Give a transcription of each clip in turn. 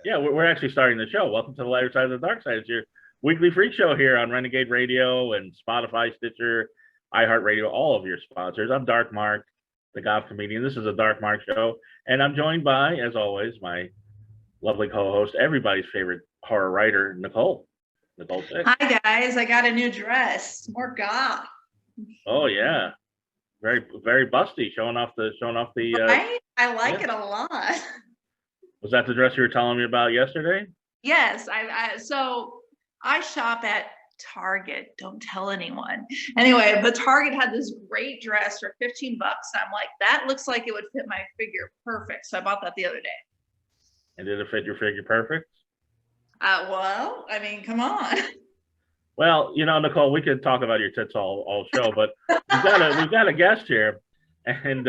Yeah, we're actually starting the show. Welcome to the lighter side of the dark side. It's your weekly freak show here on Renegade Radio and Spotify, Stitcher, iHeartRadio, all of your sponsors. I'm Dark Mark, the goth comedian. This is a Dark Mark show, and I'm joined by, as always, my lovely co-host, everybody's favorite horror writer, Nicole. Nicole Six. Hi guys, I got a new dress. More goth. Oh yeah, very very busty, showing off the. Right? I like it a lot. Was that the dress you were telling me about yesterday? Yes, so I shop at Target. Don't tell anyone. Anyway, but Target had this great dress for $15. And I'm like, that looks like it would fit my figure perfect. So I bought that the other day. And did it fit your figure perfect? Well, I mean, come on. Well, you know, Nicole, we could talk about your tits all show, but we've got a guest here, and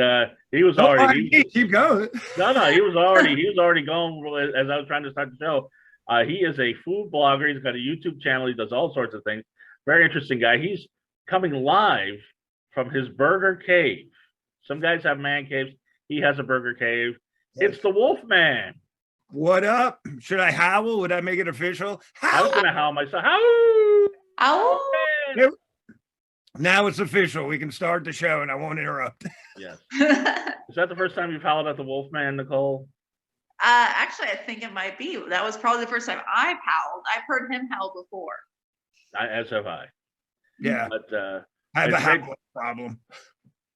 he was already keep going. No, he was already going as I was trying to start the show. He is a food blogger. He's got a YouTube channel. He does all sorts of things. Very interesting guy. He's coming live from his burger cave. Some guys have man caves. He has a burger cave. Yes. It's the Wolfman. What up? Should I howl? Would I make it official? Howl. I was gonna howl myself. Howl! Howl! Now it's official. We can start the show, and I won't interrupt. Yes. Is that the first time you've howled at the Wolfman, Nicole? Actually, I think it might be. That was probably the first time I've howled. I've heard him howl before. As have I. Yeah. But I have a howling problem.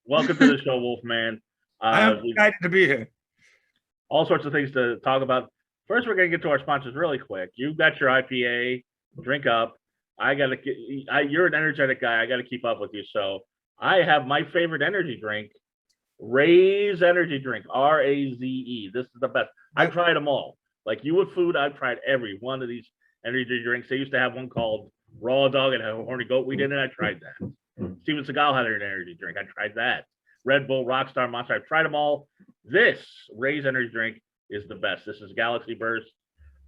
Welcome to the show, Wolfman. I'm excited to be here. All sorts of things to talk about. First, we're going to get to our sponsors really quick. You've got your IPA, drink up. You're an energetic guy. I got to keep up with you. So I have my favorite energy drink, Raze energy drink, R-A-Z-E. This is the best. I've tried them all. Like you with food, I've tried every one of these energy drinks. They used to have one called Raw Dog and had horny goat weed in it. I tried that. Steven Seagal had an energy drink. I tried that. Red Bull, Rockstar, Monster. I've tried them all. This Raze energy drink is the best. This is Galaxy Burst.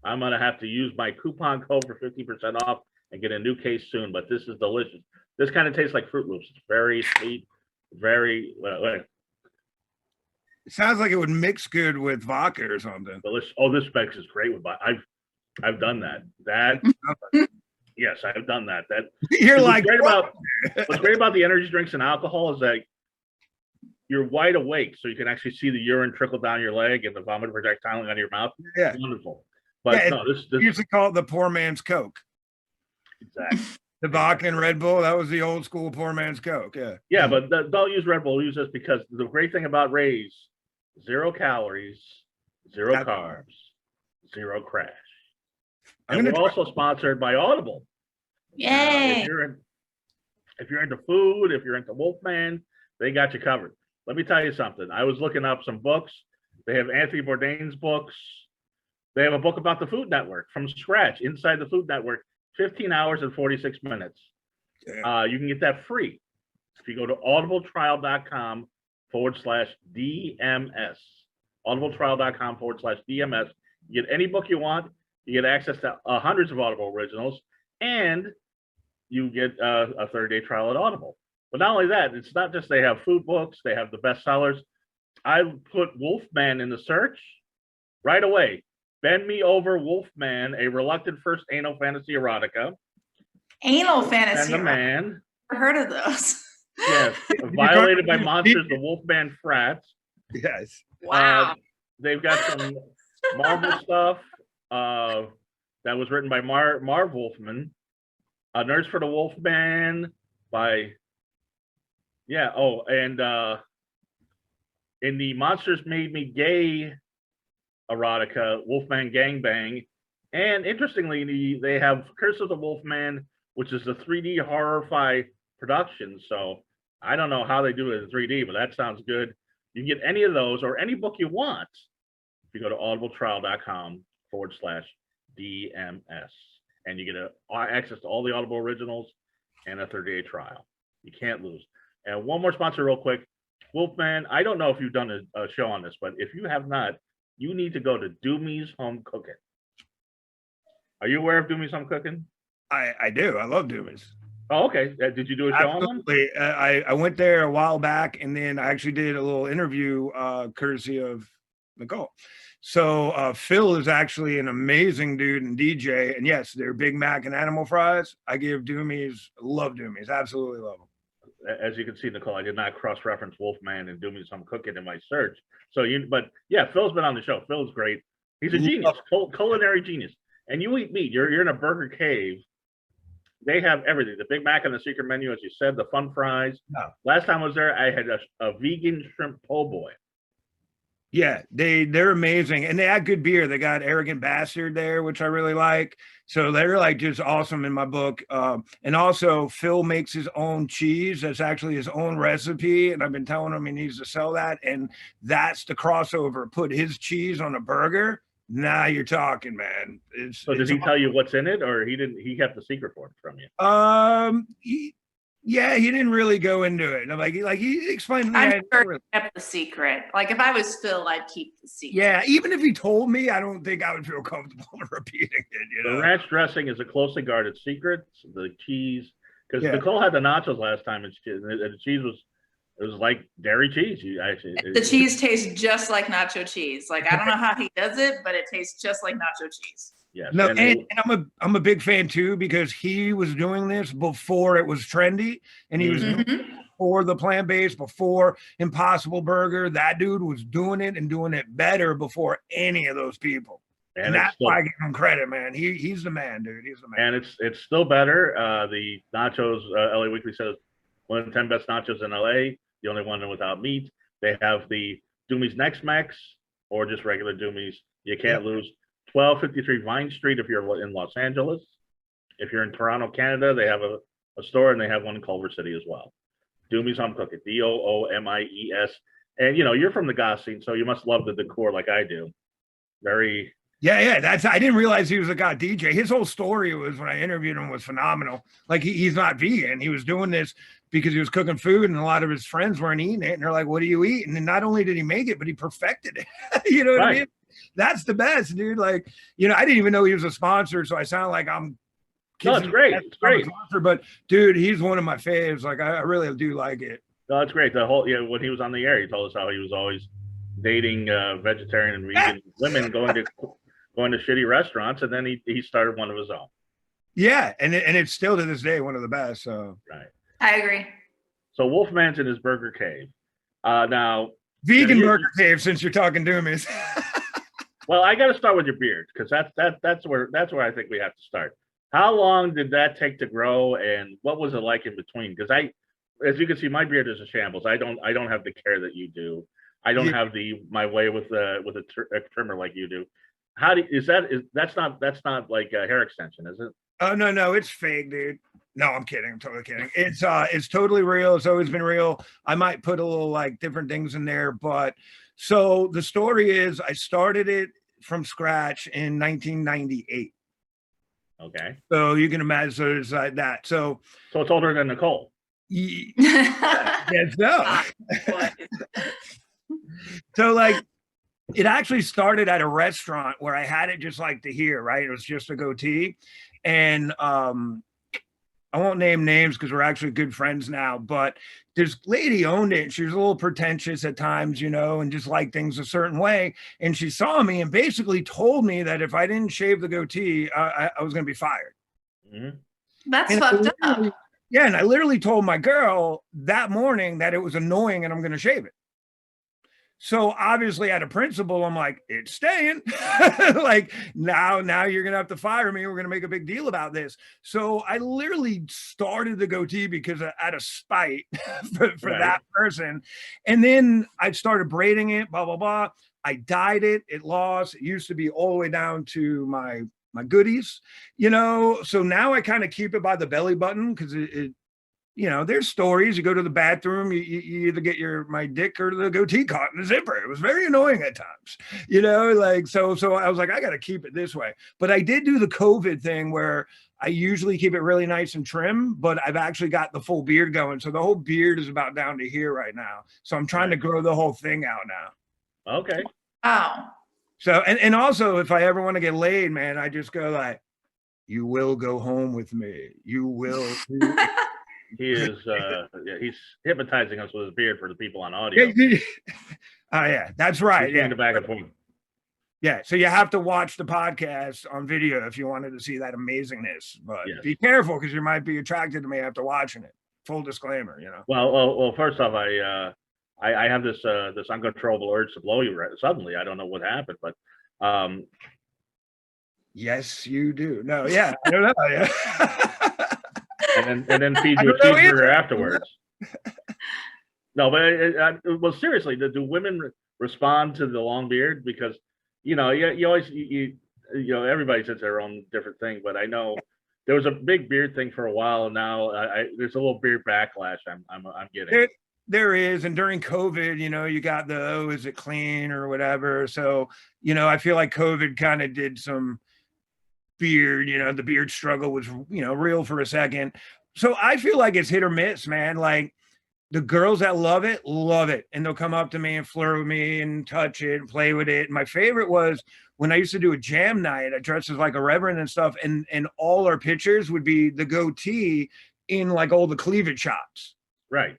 I'm going to have to use my coupon code for 50% off and get a new case soon, but this is delicious. This kind of tastes like Fruit Loops. It's very sweet, very... It sounds like it would mix good with vodka or something. Delicious. Oh, this mix is great with vodka. I've done that. Yes, I've done that. You're like... What's great about the energy drinks and alcohol is that you're wide awake, so you can actually see the urine trickle down your leg and the vomit projectile out of your mouth. Yeah, it's wonderful. But yeah, no, this used to call it the poor man's Coke. Exactly. The vodka and Red Bull, that was the old school poor man's Coke. Yeah. Yeah, but don't use Red Bull. Use this because the great thing about Raze, 0 calories, 0 carbs, 0 crash. And we're also sponsored by Audible. Yay! If you're into food, if you're into Wolfman, they got you covered. Let me tell you something. I was looking up some books. They have Anthony Bourdain's books. They have a book about the Food Network from scratch, inside the Food Network, 15 hours and 46 minutes. You can get that free if you go to audibletrial.com/DMS. Audibletrial.com/DMS. You get any book you want. You get access to hundreds of Audible originals, and you get a 30-day trial at Audible. But not only that, it's not just they have food books, they have the bestsellers. I put Wolfman in the search right away. Bend Me Over Wolfman, a reluctant first anal fantasy erotica. Anal fantasy? And the man. I've heard of those. Yes. Violated by monsters, the Wolfman frats. Yes. Wow. They've got some Marvel stuff that was written by Marv Wolfman. A Nurse for the Wolfman by... Yeah. Oh, and in the Monsters Made Me Gay erotica, Wolfman Gangbang, and interestingly, they have Curse of the Wolfman, which is a 3D horror-fi production. So I don't know how they do it in 3D, but that sounds good. You can get any of those or any book you want if you go to audibletrial.com/DMS, and you get access to all the Audible originals and a 30-day trial. You can't lose. And one more sponsor real quick. Wolfman, I don't know if you've done a show on this, but if you have not, you need to go to Doomy's Home Cooking. Are you aware of Doomy's Home Cooking? I do. I love Doomy's. Oh, okay. Did you do a show on them? I went there a while back, and then I actually did a little interview courtesy of Nicole. So Phil is actually an amazing dude and DJ. And yes, they're Big Mac and animal fries. I give Doomies, love Doomies, absolutely love them. As you can see, Nicole, I did not cross-reference Wolfman and Doomies I'm cooking in my search. But yeah, Phil's been on the show. Phil's great. He's a genius, culinary genius. And you eat meat. You're in a burger cave. They have everything. The Big Mac on the secret menu, as you said, the fun fries. No. Last time I was there, I had a vegan shrimp po' boy. Yeah, they're amazing, and they had good beer. They got Arrogant Bastard there, which I really like. So they're like just awesome in my book. And also Phil makes his own cheese. That's actually his own recipe, and I've been telling him he needs to sell that. And that's the crossover. Put his cheese on a burger. Now you're talking, man. So did he tell you what's in it, or he didn't? He kept the secret for it from you. Yeah, he didn't really go into it. And I'm like he explained. I'm sure he kept the secret. Like if I was Phil, I'd keep the secret. Yeah, even if he told me, I don't think I would feel comfortable repeating it. You know, the ranch dressing is a closely guarded secret. The cheese, because Nicole had the nachos last time, and the cheese was like dairy cheese. The cheese tastes just like nacho cheese. Like I don't know how he does it, but it tastes just like nacho cheese. Yes. No, and I'm a big fan too, because he was doing this before it was trendy, and he was doing it before the plant-based, before Impossible Burger. That dude was doing it and doing it better before any of those people. And that's why I give him credit, man. He's the man, dude. He's the man. And it's still better. The nachos, LA Weekly says one of the 10 best nachos in LA, the only one without meat. They have the Doomies Next Max or just regular Doomies. You can't lose. 1253 Vine Street if you're in Los Angeles. If you're in Toronto, Canada, they have a store, and they have one in Culver City as well. Doomies Home Cooking, Doomies. And you're from the goth scene, so you must love the decor like I do. Very. Yeah. I didn't realize he was a goth DJ. His whole story was, when I interviewed him, was phenomenal. Like he's not vegan. He was doing this because he was cooking food, and a lot of his friends weren't eating it. And they're like, "What do you eat?" And then not only did he make it, but he perfected it. You know what I mean? That's the best, dude. Like, I didn't even know he was a sponsor, so I sound like I'm. No, it's great. It's great. Sponsor, but dude, he's one of my faves. Like, I really do like it. No, it's great. The whole when he was on the air, he told us how he was always dating vegetarian and vegan women, going to shitty restaurants, and then he started one of his own. Yeah, and it's still to this day one of the best. So right, I agree. So Wolfman's in his burger cave. Now vegan burger cave, since you're talking Doomies. Well, I got to start with your beard, because that's where I think we have to start. How long did that take to grow, and what was it like in between? Because as you can see, my beard is a shambles. I don't have the care that you do. I don't have my way with a trimmer like you do. That's not like a hair extension, is it? Oh no, it's fake, dude. No, I'm kidding. I'm totally kidding. It's totally real. It's always been real. I might put a little like different things in there, but so the story is I started it from scratch in 1998. Okay. So you can imagine, so it's like that. So it's older than Nicole. Yes, no. So like, it actually started at a restaurant where I had it just like to here, right? It was just a goatee. And I won't name names because we're actually good friends now, but this lady owned it. She was a little pretentious at times, and just liked things a certain way. And she saw me and basically told me that if I didn't shave the goatee, I was going to be fired. Mm-hmm. That's fucked up. Yeah. And I literally told my girl that morning that it was annoying and I'm going to shave it. So obviously out of principle, I'm like, it's staying. Like now you're going to have to fire me. We're going to make a big deal about this. So I literally started the goatee because out of spite for that person. And then I started braiding it, blah, blah, blah. I dyed it. It lost. It used to be all the way down to my goodies, so now I kind of keep it by the belly button because it there's stories. You go to the bathroom, you either get my dick or the goatee caught in the zipper. It was very annoying at times, like, so I was like, I got to keep it this way. But I did do the COVID thing where I usually keep it really nice and trim, but I've actually got the full beard going. So the whole beard is about down to here right now. So I'm trying to grow the whole thing out now. Okay. Oh. So, and also if I ever want to get laid, man, I just go like, you will go home with me. You will. He is he's hypnotizing us with his beard for the people on audio. Oh yeah, that's right. Yeah. The back and forth. Yeah, so you have to watch the podcast on video if you wanted to see that amazingness. But Yes. be careful because you might be attracted to me after watching it. Full disclaimer, you know. Well. First off, I have this uncontrollable urge to blow you suddenly. I don't know what happened, but Yes, you do. No, yeah, I don't know. Yeah. and then feed I you a don't know either. cheeseburger afterwards. No, but well, seriously, do women respond to the long beard? Because you always everybody says their own different thing, but I know there was a big beard thing for a while, and now there's a little beard backlash. I'm getting. There is, and during COVID, you got the is it clean or whatever. So I feel like COVID kind of did some beard. The beard struggle was real for a second. So I feel like it's hit or miss, man. Like the girls that love it, and they'll come up to me and flirt with me and touch it and play with it. My favorite was when I used to do a jam night. I dressed as like a reverend and stuff, and all our pictures would be the goatee in like all the cleavage shots. Right.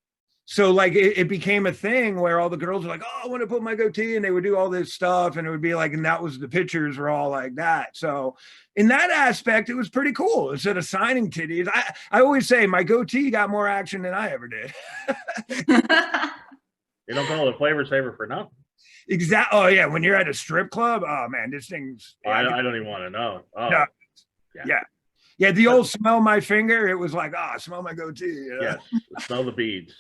So like it became a thing where all the girls were like, oh, I want to put my goatee, and they would do all this stuff, and it would be like, and that was the pictures were all like that. So in that aspect, it was pretty cool. Instead of signing titties, I always say my goatee got more action than I ever did. You don't call it a flavor saver for nothing. Exactly. Oh yeah, when you're at a strip club, oh man, this thing's. I don't even want to know. Oh. No. Yeah. The old smell my finger. It was like, smell my goatee. Yes, smell the beads.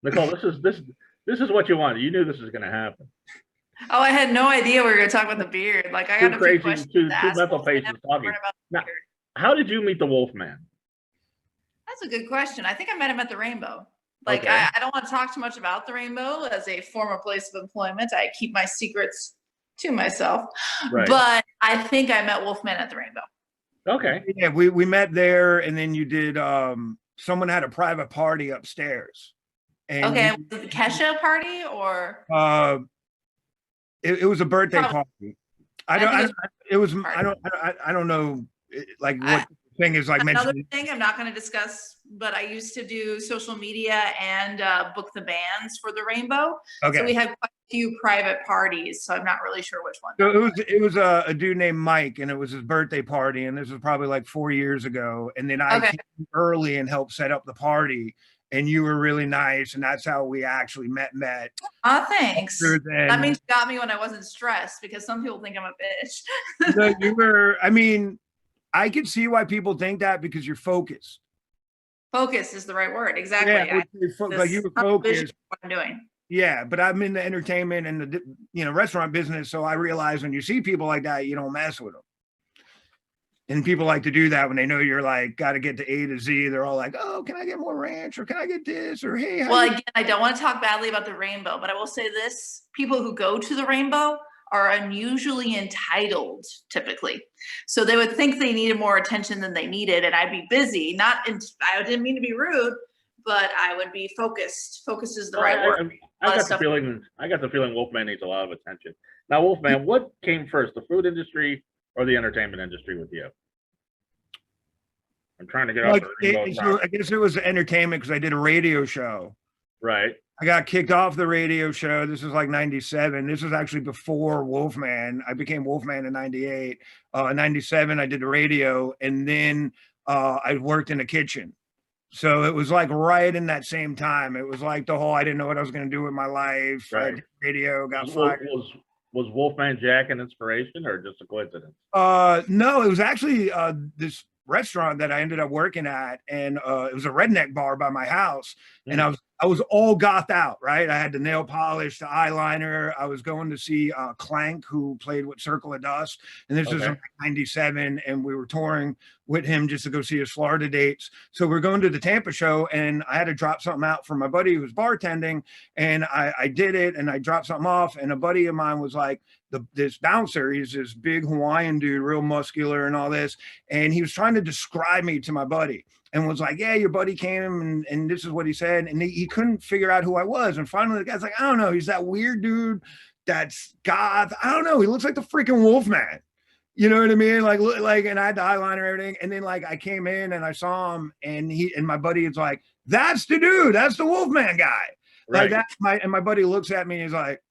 Nicole, this is what you wanted. You knew this was going to happen. Oh, I had no idea we were going to talk about the beard. Like I got a few questions two to ask mental Wolfman patients talking. Now, beard. how did you meet the Wolfman? That's a good question. I think I met him at the Rainbow. Like Okay. I don't want to talk too much about the Rainbow as a former place of employment. I keep my secrets to myself. Right. But I think I met Wolfman at the Rainbow. Okay. Yeah, we met there, and then you did. Someone had a private party upstairs. And Okay, was it the Kesha party or? It was a birthday party. I don't know, like what thing is like Another mentioned. thing I'm not going to discuss, but I used to do social media and book the bands for the Rainbow. Okay. So we had quite a few private parties. So I'm not really sure which one. So it was a dude named Mike, and it was his birthday party, and this was probably like 4 years ago. And then I came early and helped set up the party, and you were really nice, and that's how we actually met. Oh, thanks. Then, that means you got me when I wasn't stressed, because some people think I'm a bitch. No, you were. I mean, I can see why people think that because you're focused. Focus is the right word. Exactly. Yeah, like you were focused. What I'm doing. Yeah, but I'm in the entertainment and the restaurant business, so I realize when you see people like that, you don't mess with them. And people like to do that when they know you're like got to get to A to Z. They're all like, "Oh, can I get more ranch, or can I get this, or hey?" Well, again, I don't want to talk badly about the Rainbow, but I will say this: people who go to the Rainbow are unusually entitled, typically. So they would think they needed more attention than they needed, and I'd be busy. I didn't mean to be rude, but I would be focused. Focused is the right word. I got the feeling Wolfman needs a lot of attention. Now, Wolfman, what came first, the food industry or the entertainment industry with you? I'm trying to get off. I guess it was entertainment because I did a radio show. Right. I got kicked off the radio show. This was like 97. This was actually before Wolfman. I became Wolfman in 98. 97, I did the radio, and then I worked in the kitchen. So it was like right in that same time. It was like the whole, I didn't know what I was going to do with my life. Right. I did radio, got fired. Was Wolfman Jack an inspiration or just a coincidence? No, it was actually this restaurant that I ended up working at, and it was a redneck bar by my house, and I was all gothed out, right? I had the nail polish, the eyeliner. I was going to see Clank, who played with Circle of Dust, and this was in 97, and we were touring with him just to go see his Florida dates. So we're going to the Tampa show, and I had to drop something out for my buddy who was bartending, and I did it, and I dropped something off, and a buddy of mine was like, this bouncer, he's this big Hawaiian dude, real muscular and all this, and he was trying to describe me to my buddy and was like, yeah, your buddy came and this is what he said, and he couldn't figure out who I was. And finally the guy's like, I don't know, he's that weird dude that's goth, I don't know, he looks like the freaking Wolfman, you know what I mean? Like, and I had the eyeliner and everything, and then like I came in and I saw him, and my buddy is like, that's the dude, that's the Wolfman guy. Right. Like that, my buddy looks at me and he's like,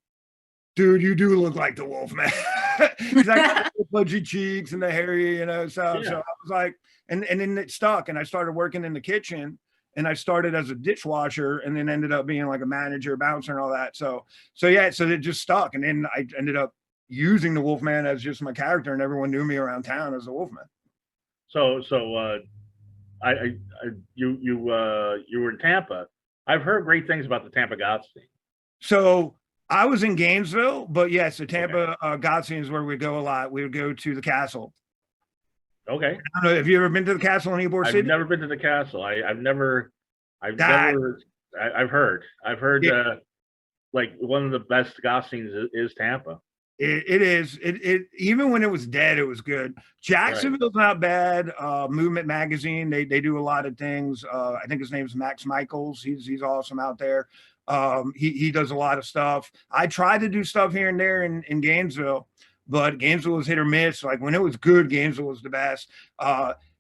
dude, you do look like the Wolfman. Because I got the pudgy cheeks and the hairy, stuff. Yeah. So I was like, and then it stuck. And I started working in the kitchen, and I started as a dishwasher, and then ended up being like a manager, bouncer, and all that. So it just stuck. And then I ended up using the Wolfman as just my character, and everyone knew me around town as the Wolfman. So you were in Tampa. I've heard great things about the Tampa Goth Scene. So I was in Gainesville, but yes, the Tampa Goth Scene is where we go a lot. We would go to the castle. Okay. I don't know. Have you ever been to the castle in Ybor City? I've never been to the castle. I've heard. Yeah. Like one of the best goth scenes is Tampa. It is. It even when it was dead, it was good. Jacksonville's not bad. Movement Magazine, they do a lot of things. I think his name's Max Michaels. He's awesome out there. He does a lot of stuff. I try to do stuff here and there in Gainesville, but Gainesville was hit or miss. Like when it was good, Gainesville was the best.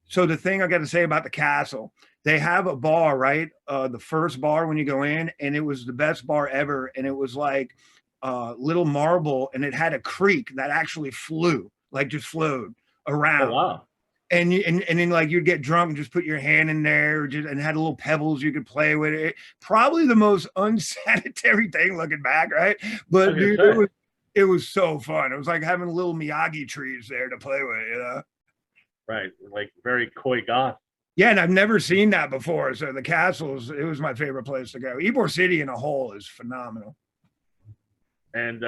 So the thing I got to say about the castle, they have a bar, right? The first bar when you go in, and it was the best bar ever. And it was like little marble, and it had a creek that actually flew, like just flowed around. Oh, wow. And then like you'd get drunk and just put your hand in there, and had little pebbles you could play with it. Probably the most unsanitary thing looking back, right? But dude, it was so fun. It was like having little Miyagi trees there to play with, Right, like very coy goth. Yeah, and I've never seen that before. So the castles, it was my favorite place to go. Ybor City in a whole is phenomenal. And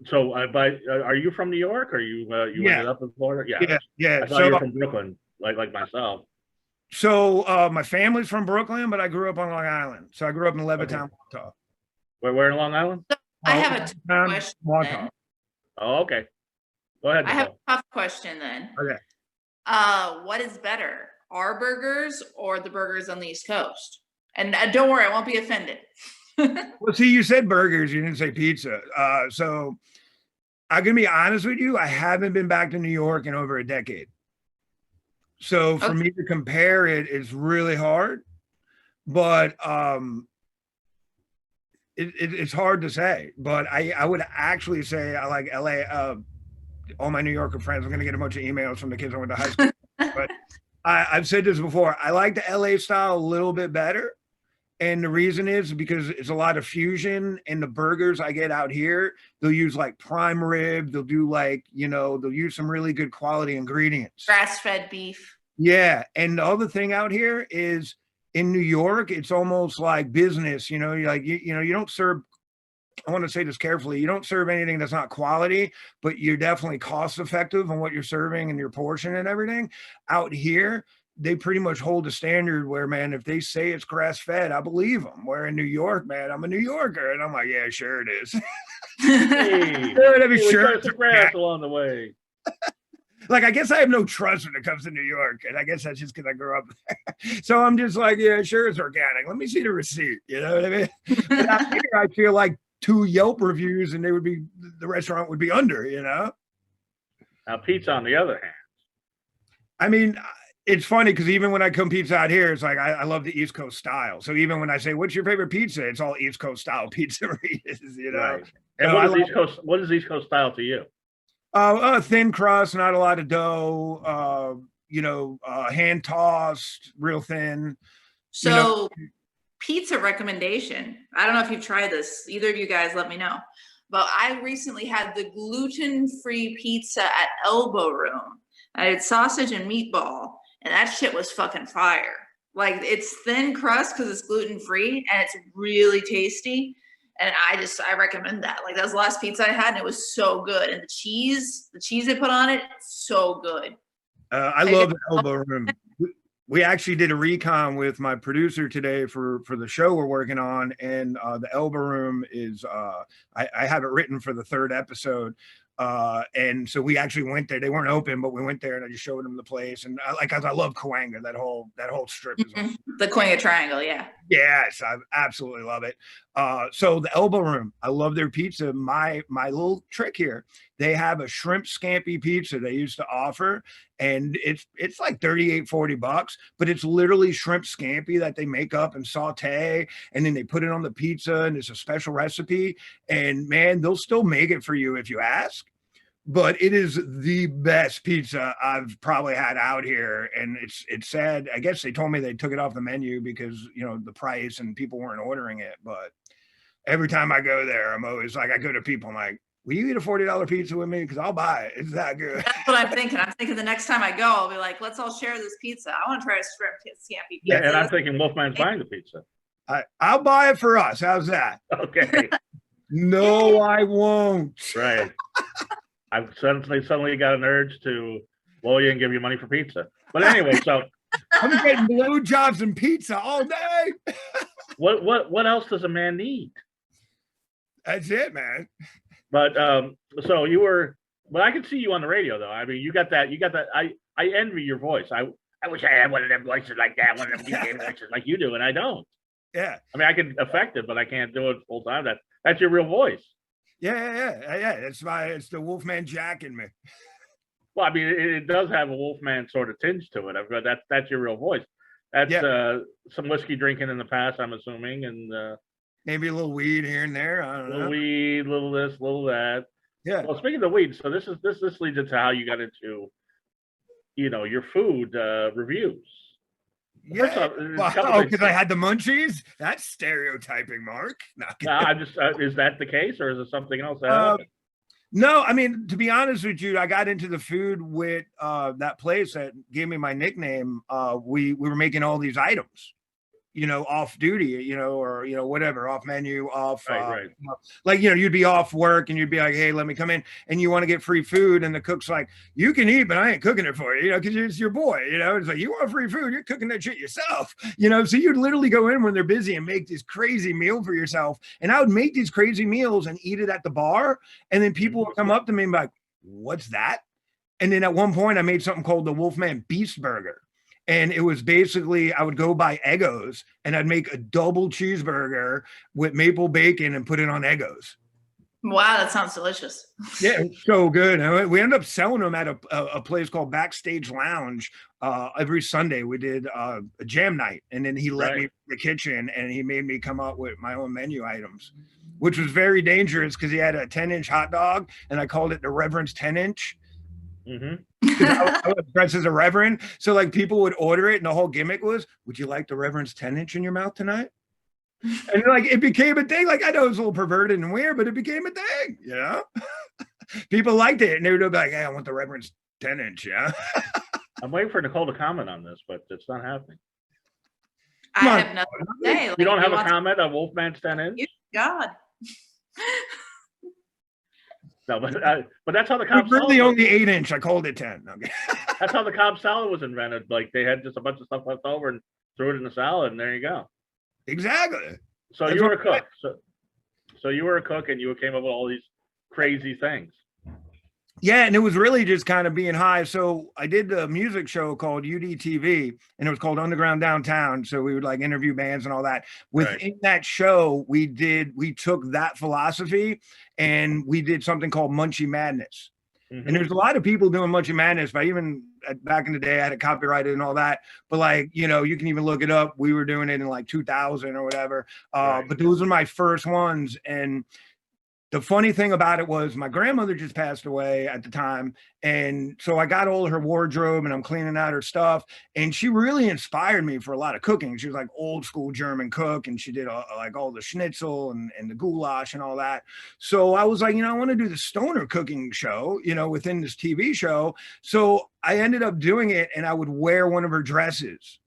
so, are you from New York? Or you ended up in Florida? Yeah. I thought you were from Brooklyn, like myself. So my family's from Brooklyn, but I grew up on Long Island. So I grew up in Levittown, Wausau. Where in Long Island? I have a tough question. Oh, okay. Go ahead. I have a tough question then. Okay. What is better, our burgers or the burgers on the East Coast? And don't worry, I won't be offended. Well, see, you said burgers, you didn't say pizza. So I'm gonna be honest with you, I haven't been back to New York in over a decade. So for me to compare it is really hard, but it's hard to say. But I would actually say I like LA. All my New Yorker friends, I'm gonna get a bunch of emails from the kids I went to high school. But I've said this before. I like the LA style a little bit better. And the reason is because it's a lot of fusion, and the burgers I get out here, they'll use like prime rib. They'll do like, they'll use some really good quality ingredients. Grass-fed beef. Yeah. And the other thing out here is in New York, it's almost like business, you don't serve, I want to say this carefully, you don't serve anything that's not quality, but you're definitely cost effective on what you're serving and your portion and everything. Out here, they pretty much hold a standard where, man, if they say it's grass fed, I believe them. Where in New York, man, I'm a New Yorker, and I'm like, yeah, sure it is. Hey, sure it's grass along the way. Like, I guess I have no trust when it comes to New York, and I guess that's just because I grew up there. So I'm just like, yeah, sure it's organic. Let me see the receipt. You know what I mean? But out here, I feel like 2 Yelp reviews, and the restaurant would be under. Now, pizza on the other hand. I mean, it's funny because even when I come pizza out here, it's like I love the East Coast style. So even when I say, "What's your favorite pizza?" It's all East Coast style pizzerias, Right. And so what is East Coast style to you? Thin crust, not a lot of dough. Hand tossed, real thin. So, pizza recommendation. I don't know if you've tried this. Either of you guys, let me know. But I recently had the gluten-free pizza at Elbow Room. I had sausage and meatball. And that shit was fucking fire. Like, it's thin crust because it's gluten-free, and it's really tasty. And I recommend that. Like, that was the last pizza I had, and it was so good. And the cheese they put on it, so good. I love the Elbow Room. We actually did a recon with my producer today for the show we're working on. And the Elbow Room is, I have it written for the 3rd episode. And so we actually went there. They weren't open, but we went there and I just showed them the place. And I love Cahuenga. That whole strip is awesome. The Cahuenga Triangle, yeah. Yes, I absolutely love it. So the Elbow Room, I love their pizza. My little trick here, they have a shrimp scampi pizza they used to offer, and it's like 38, $40, but it's literally shrimp scampi that they make up and saute, and then they put it on the pizza, and it's a special recipe. And man, they'll still make it for you if you ask. But it is the best pizza I've probably had out here, and it's sad. I guess they told me they took it off the menu because the price and people weren't ordering it. But every time I go there, I'm always like, I go to people, I'm like, will you eat a $40 pizza with me? Because I'll buy it. It's that good. That's what I'm thinking. I'm thinking the next time I go, I'll be like, let's all share this pizza. I want to try a shrimp scampi pizza. Yeah, and I'm thinking Wolfman's buying the pizza. I'll buy it for us. How's that? Okay. No, I won't. Right. I've suddenly got an urge to blow you and give you money for pizza. But anyway, so I'm getting blowjobs and pizza all day. what else does a man need? That's it, man. But so you were, but I can see you on the radio though. I mean, you got that. I envy your voice. I wish I had one of them voices like that, one of them DJ voices like you do, and I don't. Yeah. I mean, I can affect it, but I can't do it full time. That's your real voice. Yeah. It's the Wolfman Jack in me. Well, I mean, it does have a Wolfman sort of tinge to it. I've got that's your real voice. That's some whiskey drinking in the past, I'm assuming, and maybe a little weed here and there. I don't know. Little weed, little this, little that. Yeah. Well, speaking of weed, so this leads into how you got into, your food reviews. Yeah. Because I had the munchies. That's stereotyping, Mark. I'm just. Is that the case, or is it something else? No, I mean, to be honest with you, I got into the food with that place that gave me my nickname. We were making all these items, off duty, or whatever, off menu, off. Right. Like you'd be off work and you'd be like, hey, let me come in, and you want to get free food, and the cook's like, you can eat, but I ain't cooking it for you, because it's your boy, It's like, you want free food, you're cooking that shit yourself, So you'd literally go in when they're busy and make this crazy meal for yourself, and I would make these crazy meals and eat it at the bar, and then people would come up to me and be like, what's that? And then at one point I made something called the Wolfman Beast Burger. And it was basically, I would go buy Eggos and I'd make a double cheeseburger with maple bacon and put it on Eggos. Wow, that sounds delicious. Yeah, it's so good. And we ended up selling them at a place called Backstage Lounge. Every Sunday we did a jam night. And then he let me in the kitchen and he made me come up with my own menu items, which was very dangerous because he had a 10-inch hot dog and I called it the Reverend's 10-inch. Mm-hmm. I was dressed as a reverend, so like people would order it, and the whole gimmick was, "Would you like the Reverend's 10-inch in your mouth tonight?" And like it became a thing. Like I know it was a little perverted and weird, but it became a thing. People liked it, and they would be like, "Hey, I want the Reverend's 10-inch." Yeah. I'm waiting for Nicole to comment on this, but it's not happening. I have nothing to say. You don't have a comment on Wolfman's 10-inch? God. No, but that's how the Cobb salad. Really, only 8-inch. I called it 10. Okay. That's how the Cobb salad was invented. Like they had just a bunch of stuff left over and threw it in the salad, and there you go. Exactly. So that's you were a cook. So you were a cook, and you came up with all these crazy things. Yeah, and it was really just kind of being high. So I did a music show called UDTV, and it was called Underground Downtown. So we would like interview bands and all that. Within that show, we took that philosophy and we did something called Munchie Madness. Mm-hmm. And there's a lot of people doing Munchie Madness, but even back in the day, I had it copyrighted and all that. But like, you can even look it up. We were doing it in like 2000 or whatever. But those were my first ones. And the funny thing about it was my grandmother just passed away at the time. And so I got all of her wardrobe and I'm cleaning out her stuff. And she really inspired me for a lot of cooking. She was like old school German cook. And she did like all the schnitzel and the goulash and all that. So I was like, I want to do the stoner cooking show, within this TV show. So I ended up doing it, and I would wear one of her dresses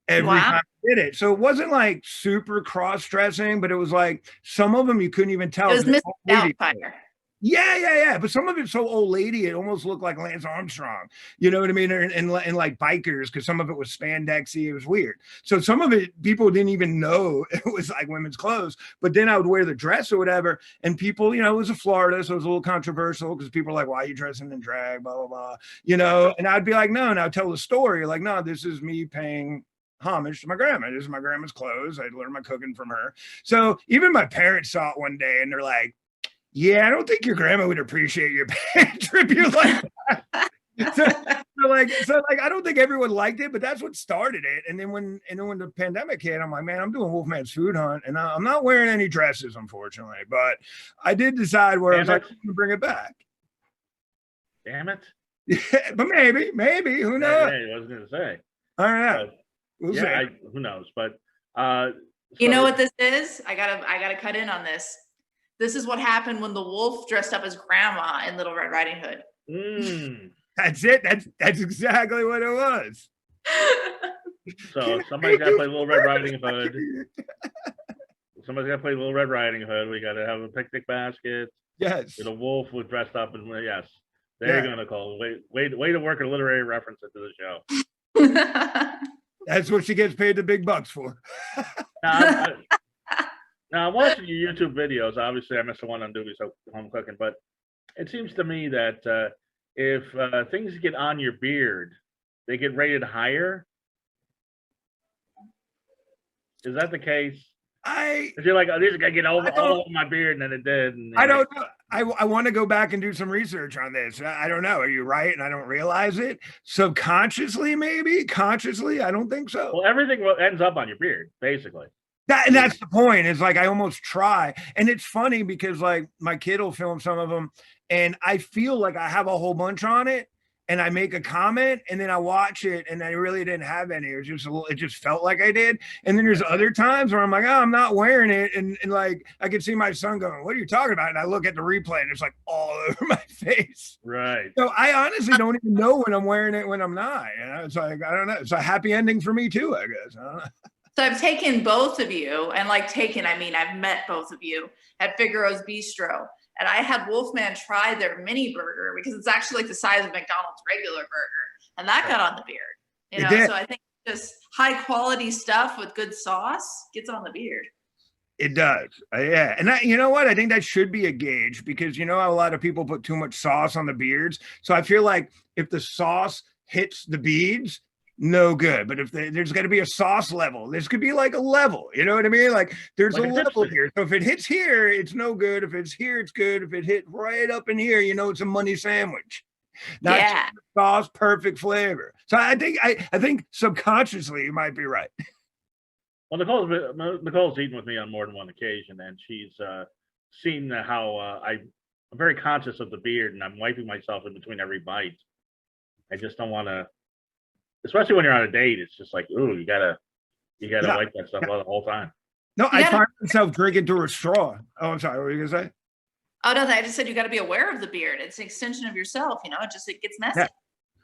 every time I did it. So it wasn't like super cross-dressing, but it was like some of them you couldn't even tell. It was Miss Doubtfire. Yeah. But some of it's so old lady, it almost looked like Lance Armstrong. You know what I mean? And like bikers, because some of it was spandexy. It was weird. So some of it, people didn't even know it was like women's clothes. But then I would wear the dress or whatever. And people, it was in Florida, so it was a little controversial because people were like, why are you dressing in drag, blah, blah, blah. And I'd be like, no. And I'd tell the story like, no, this is me paying homage to my grandma. This is my grandma's clothes. I learned my cooking from her. So even my parents saw it one day and they're like, yeah, I don't think your grandma would appreciate your pant tribute like that. So I don't think everyone liked it, but that's what started it. And then when the pandemic hit, I'm like, man, I'm doing Wolfman's Food Hunt, and I'm not wearing any dresses, unfortunately. But I did decide where I was like, I'm gonna bring it back. Damn it! But maybe who knows? I was gonna say. I don't know. We'll see. Who knows? But you know what this is? I gotta cut in on this. This is what happened when the wolf dressed up as grandma in Little Red Riding Hood. That's it. That's exactly what it was. So somebody's got to play Little Red Riding Hood. Somebody's got to play Little Red Riding Hood. We got to have a picnic basket. Yes. The wolf was dressed up as yes. There you go, Nicole. Way to work a literary reference into the show. That's what she gets paid the big bucks for. Now I'm watching your YouTube videos. Obviously, I missed the one on Doobie's Home Cooking, but it seems to me that if things get on your beard, they get rated higher. Is that the case? If you're like, oh, this is gonna get all over my beard, and then it did. And I don't know. I want to go back and do some research on this. I don't know. Are you right? And I don't realize it. Subconsciously, maybe. Consciously, I don't think so. Well, everything ends up on your beard, basically. And that's the point. Is like I almost try, and it's funny because like my kid will film some of them, and I feel like I have a whole bunch on it, and I make a comment, and then I watch it, and I really didn't have any. It just felt like I did. And then there's other times where I'm like, oh, I'm not wearing it, and like I can see my son going, "What are you talking about?" And I look at the replay, and it's like all over my face. Right. So I honestly don't even know when I'm wearing it when I'm not. You know, it's like I don't know. It's a happy ending for me too, I guess. I don't know. So I've taken both of you, and I mean, I've met both of you at Figaro's Bistro, and I had Wolfman try their mini burger because it's actually like the size of McDonald's regular burger, and that got on the beard. You know, so I think just high quality stuff with good sauce gets on the beard. It does. Yeah. And you know what? I think that should be a gauge because you know how a lot of people put too much sauce on the beards. So I feel like if the sauce hits the beads, no good. But if there's got to be a sauce level, this could be like a level. You know what I mean? Like there's like a level here. So if it hits here, it's no good. If it's here, it's good. If it hit right up in here, you know, it's a money sandwich. Not sauce, perfect flavor. So I think subconsciously you might be right. Well, Nicole's eaten with me on more than one occasion, and she's seen how I'm very conscious of the beard, and I'm wiping myself in between every bite. I just don't want to. Especially when you're on a date, it's just like, ooh, you gotta wipe that stuff out the whole time. No, I find myself drinking through a straw. Oh, I'm sorry. What were you gonna say? Oh no, I just said you got to be aware of the beard. It's an extension of yourself. You know, it gets messy. Yeah.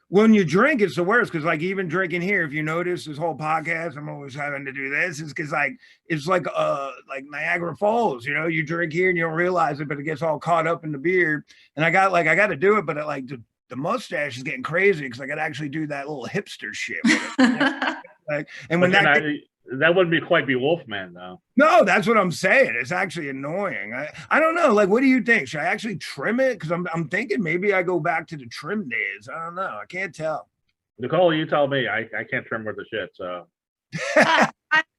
When you drink, it's the worst because, like, even drinking here, if you notice this whole podcast, I'm always having to do this. Is because it's like Niagara Falls. You know, you drink here and you don't realize it, but it gets all caught up in the beard. And I got to do it, but the mustache is getting crazy because I got to actually do that little hipster shit. And when that wouldn't quite be Wolfman though. No, that's what I'm saying. It's actually annoying. I don't know. Like, what do you think? Should I actually trim it? Because I'm thinking maybe I go back to the trim days. I don't know. I can't tell. Nicole, you tell me. I can't trim worth of shit. So I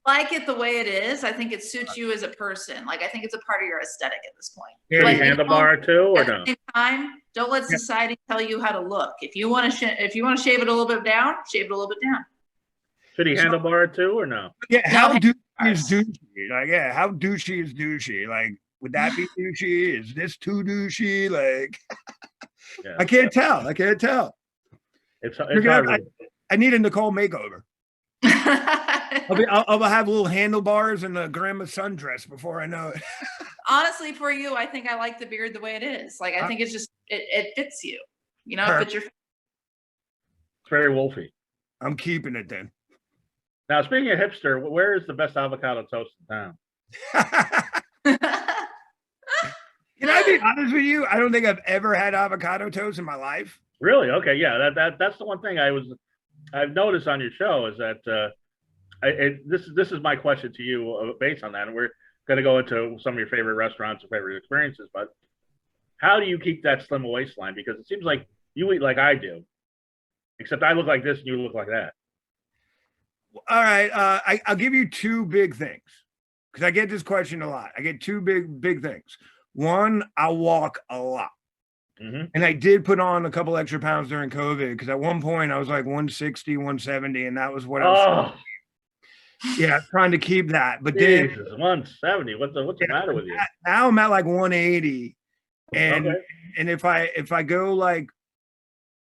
like it the way it is. I think it suits you as a person. Like I think it's a part of your aesthetic at this point. Should he handlebar too, or no? Time, don't let society tell you how to look. If you want to shave it a little bit down, shave it a little bit down. Should he handlebar too, or no? Yeah, how douchey is douchey? Like, yeah, how douchey is douchey? Like, would that be douchey? Is this too douchey? Like, I can't tell. It's hard. I need a Nicole makeover. I'll have little handlebars and a grandma sundress before I know it. Honestly, for you, I think I like the beard the way it is. Like, I think it's just it fits you. You know, it fits your. It's very wolfy. I'm keeping it then. Now, speaking of hipster, where is the best avocado toast in town? Can I be honest with you? I don't think I've ever had avocado toast in my life. Really? Okay, yeah. That's the one thing I've noticed on your show is that this is my question to you based on that, and we're going to go into some of your favorite restaurants or favorite experiences. But how do you keep that Slim Waistline? Because it seems like you eat like I do, except I look like this and you look like that. All right. I'll give you two big things because I get this question a lot. I get two big things. One, I walk a lot. And I did put on a couple extra pounds during COVID because at one point I was like 160, 170, and that was what I was. Yeah, trying to keep that. But Jesus, 170. What's the matter with you? Now I'm at like 180. And if I go like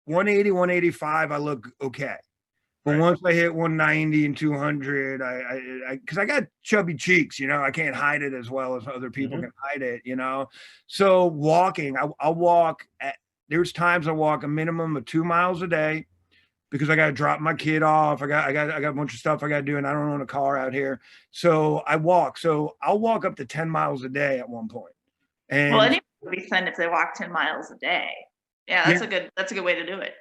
180, 185, I look okay. But once I hit 190 and 200, because I got chubby cheeks, I can't hide it as well as other people can hide it, So walking, I'll walk there's times I walk a minimum of 2 miles a day because I got to drop my kid off. I got a bunch of stuff I got to do, and I don't own a car out here. So I walk. So I'll walk up to 10 miles a day at one point. And anyone would be fun if they walk 10 miles a day. Yeah, that's a good way to do it.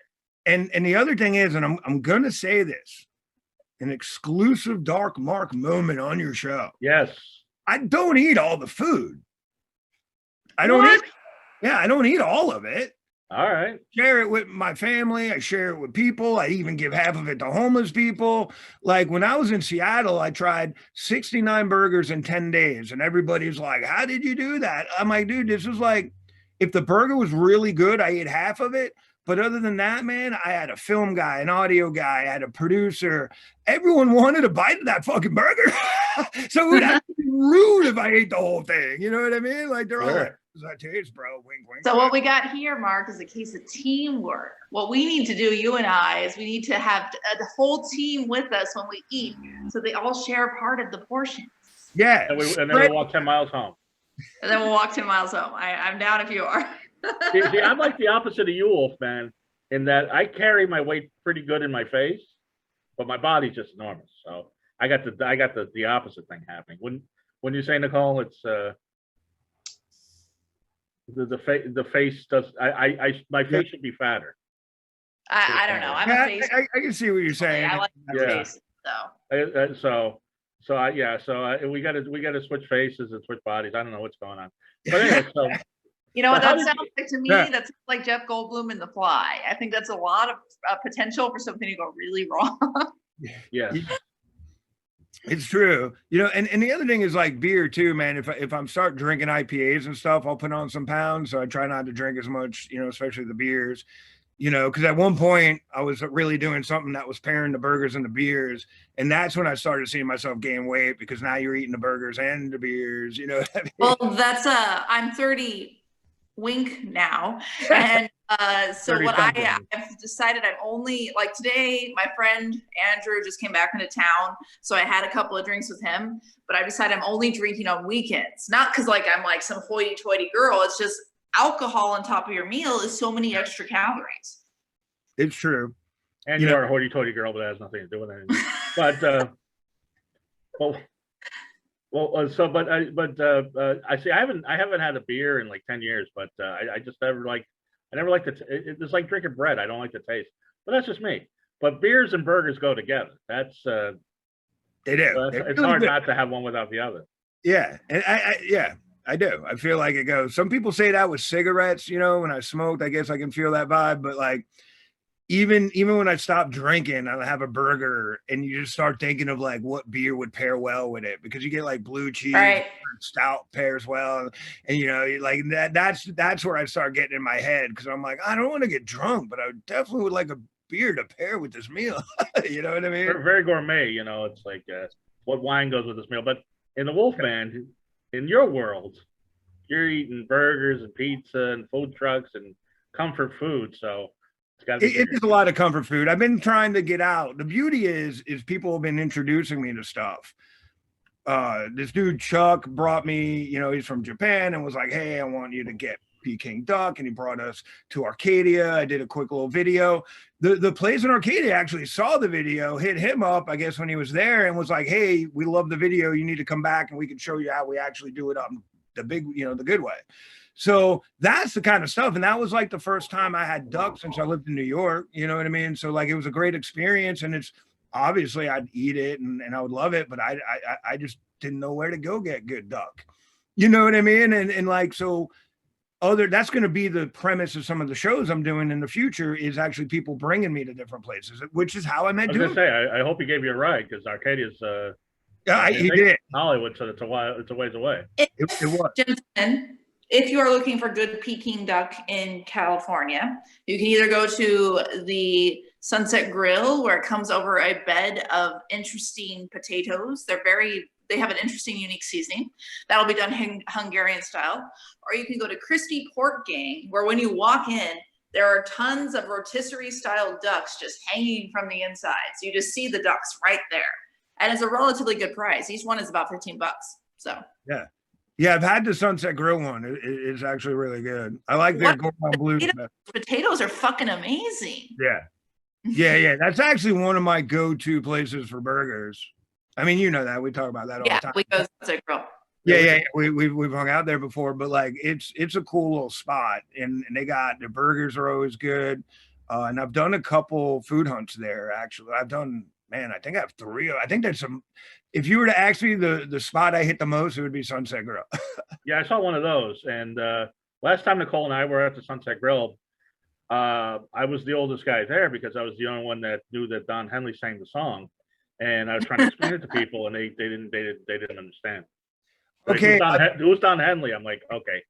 And the other thing is, and I'm gonna say this, an exclusive Dark Mark moment on your show. Yes. I don't eat all the food. I don't eat all of it. All right. Share it with my family. I share it with people. I even give half of it to homeless people. Like when I was in Seattle, I tried 69 burgers in 10 days. And everybody's like, how did you do that? I'm like, dude, this was like, if the burger was really good, I ate half of it. But other than that, man, I had a film guy, an audio guy, I had a producer. Everyone wanted a bite of that fucking burger. So it would have to be rude if I ate the whole thing. You know what I mean? Like they're all like, does that taste, bro? Wink, wink. So what we got here, Mark, is a case of teamwork. What we need to do, you and I, is we need to have the whole team with us when we eat, so they all share part of the portion. Yeah. And then we'll walk 10 miles home. And then we'll walk 10 miles home. I'm down if you are. See, I'm like the opposite of you, Wolfman, in that I carry my weight pretty good in my face, but my body's just enormous. So I got the opposite thing happening. When you say, Nicole, it's the face does my face should be fatter. I don't know. I'm a face. I can see what you're saying. I like face though. So we got to switch faces and switch bodies. I don't know what's going on. But anyway, so. You know what that sounds like to me? That's like Jeff Goldblum in The Fly. I think that's a lot of potential for something to go really wrong. Yeah, it's true. And the other thing is like beer too, man. If I'm start drinking IPAs and stuff, I'll put on some pounds. So I try not to drink as much, especially the beers. Because at one point I was really doing something that was pairing the burgers and the beers. And that's when I started seeing myself gain weight because now you're eating the burgers and the beers, What I mean? Well, I'm 30 wink now. And so what I've decided, I'm only like today, my friend Andrew just came back into town. So I had a couple of drinks with him, but I decided I'm only drinking on weekends. Not because like I'm like some hoity-toity girl. It's just alcohol on top of your meal is so many extra calories. It's true. And you are a hoity-toity girl, but that has nothing to do with anything. But I see. I haven't had a beer in like 10 years, but I just never liked it's like drinking bread. I don't like the taste, but that's just me. But beers and burgers go together. That's they do. It's hard not to have one without the other. Yeah, and I do. I feel like it goes. Some people say that with cigarettes. When I smoked, I guess I can feel that vibe. But like, even when I stop drinking, I have a burger, and you just start thinking of like what beer would pair well with it because you get like blue cheese, right. Stout pairs well, and like that's where I start getting in my head because I'm like I don't want to get drunk, but I definitely would like a beer to pair with this meal. You know what I mean? Very gourmet. It's like what wine goes with this meal. But in the Wolfman, in your world, you're eating burgers and pizza and food trucks and comfort food, so. It is a lot of comfort food. I've been trying to get out. The beauty is people have been introducing me to stuff. This dude Chuck brought me, he's from Japan and was like, hey, I want you to get Peking duck, and he brought us to Arcadia. I did a quick little video. The place in Arcadia actually saw the video, hit him up, I guess, when he was there, and was like, hey, we love the video. You need to come back and we can show you how we actually do it up the big, the good way. So that's the kind of stuff. And that was like the first time I had duck since I lived in New York. You know what I mean? So like, it was a great experience, and it's obviously I'd eat it and I would love it, but I just didn't know where to go get good duck. You know what I mean? And like, so that's going to be the premise of some of the shows I'm doing in the future, is actually people bringing me to different places, which is how I met I was doing gonna say, I hope he gave you a ride, because Arcadia's Yeah, he think did. Hollywood, so it's a ways away. It was. Gentlemen, if you are looking for good Peking duck in California, you can either go to the Sunset Grill, where it comes over a bed of interesting potatoes. They have an interesting, unique seasoning. That'll be done Hungarian style. Or you can go to Crispy Pork Gang, where when you walk in, there are tons of rotisserie style ducks just hanging from the inside. So you just see the ducks right there. And it's a relatively good price. Each one is about $15. So Yeah, I've had the Sunset Grill one. It's actually really good. I like their Gordon Blue. Potatoes are fucking amazing. Yeah. That's actually one of my go-to places for burgers. I mean, you know that we talk about that all the time. We go to Sunset Grill. Yeah. We've hung out there before, but like it's a cool little spot, and they got the burgers are always good. And I've done a couple food hunts there. Actually, I think I have 3. I think there's some. If you were to ask me the spot I hit the most, it would be Sunset Grill. Yeah, I saw one of those. And last time Nicole and I were at the Sunset Grill, I was the oldest guy there, because I was the only one that knew that Don Henley sang the song, and I was trying to explain it to people, and they didn't understand. Okay, it was Don Henley. I'm like, okay,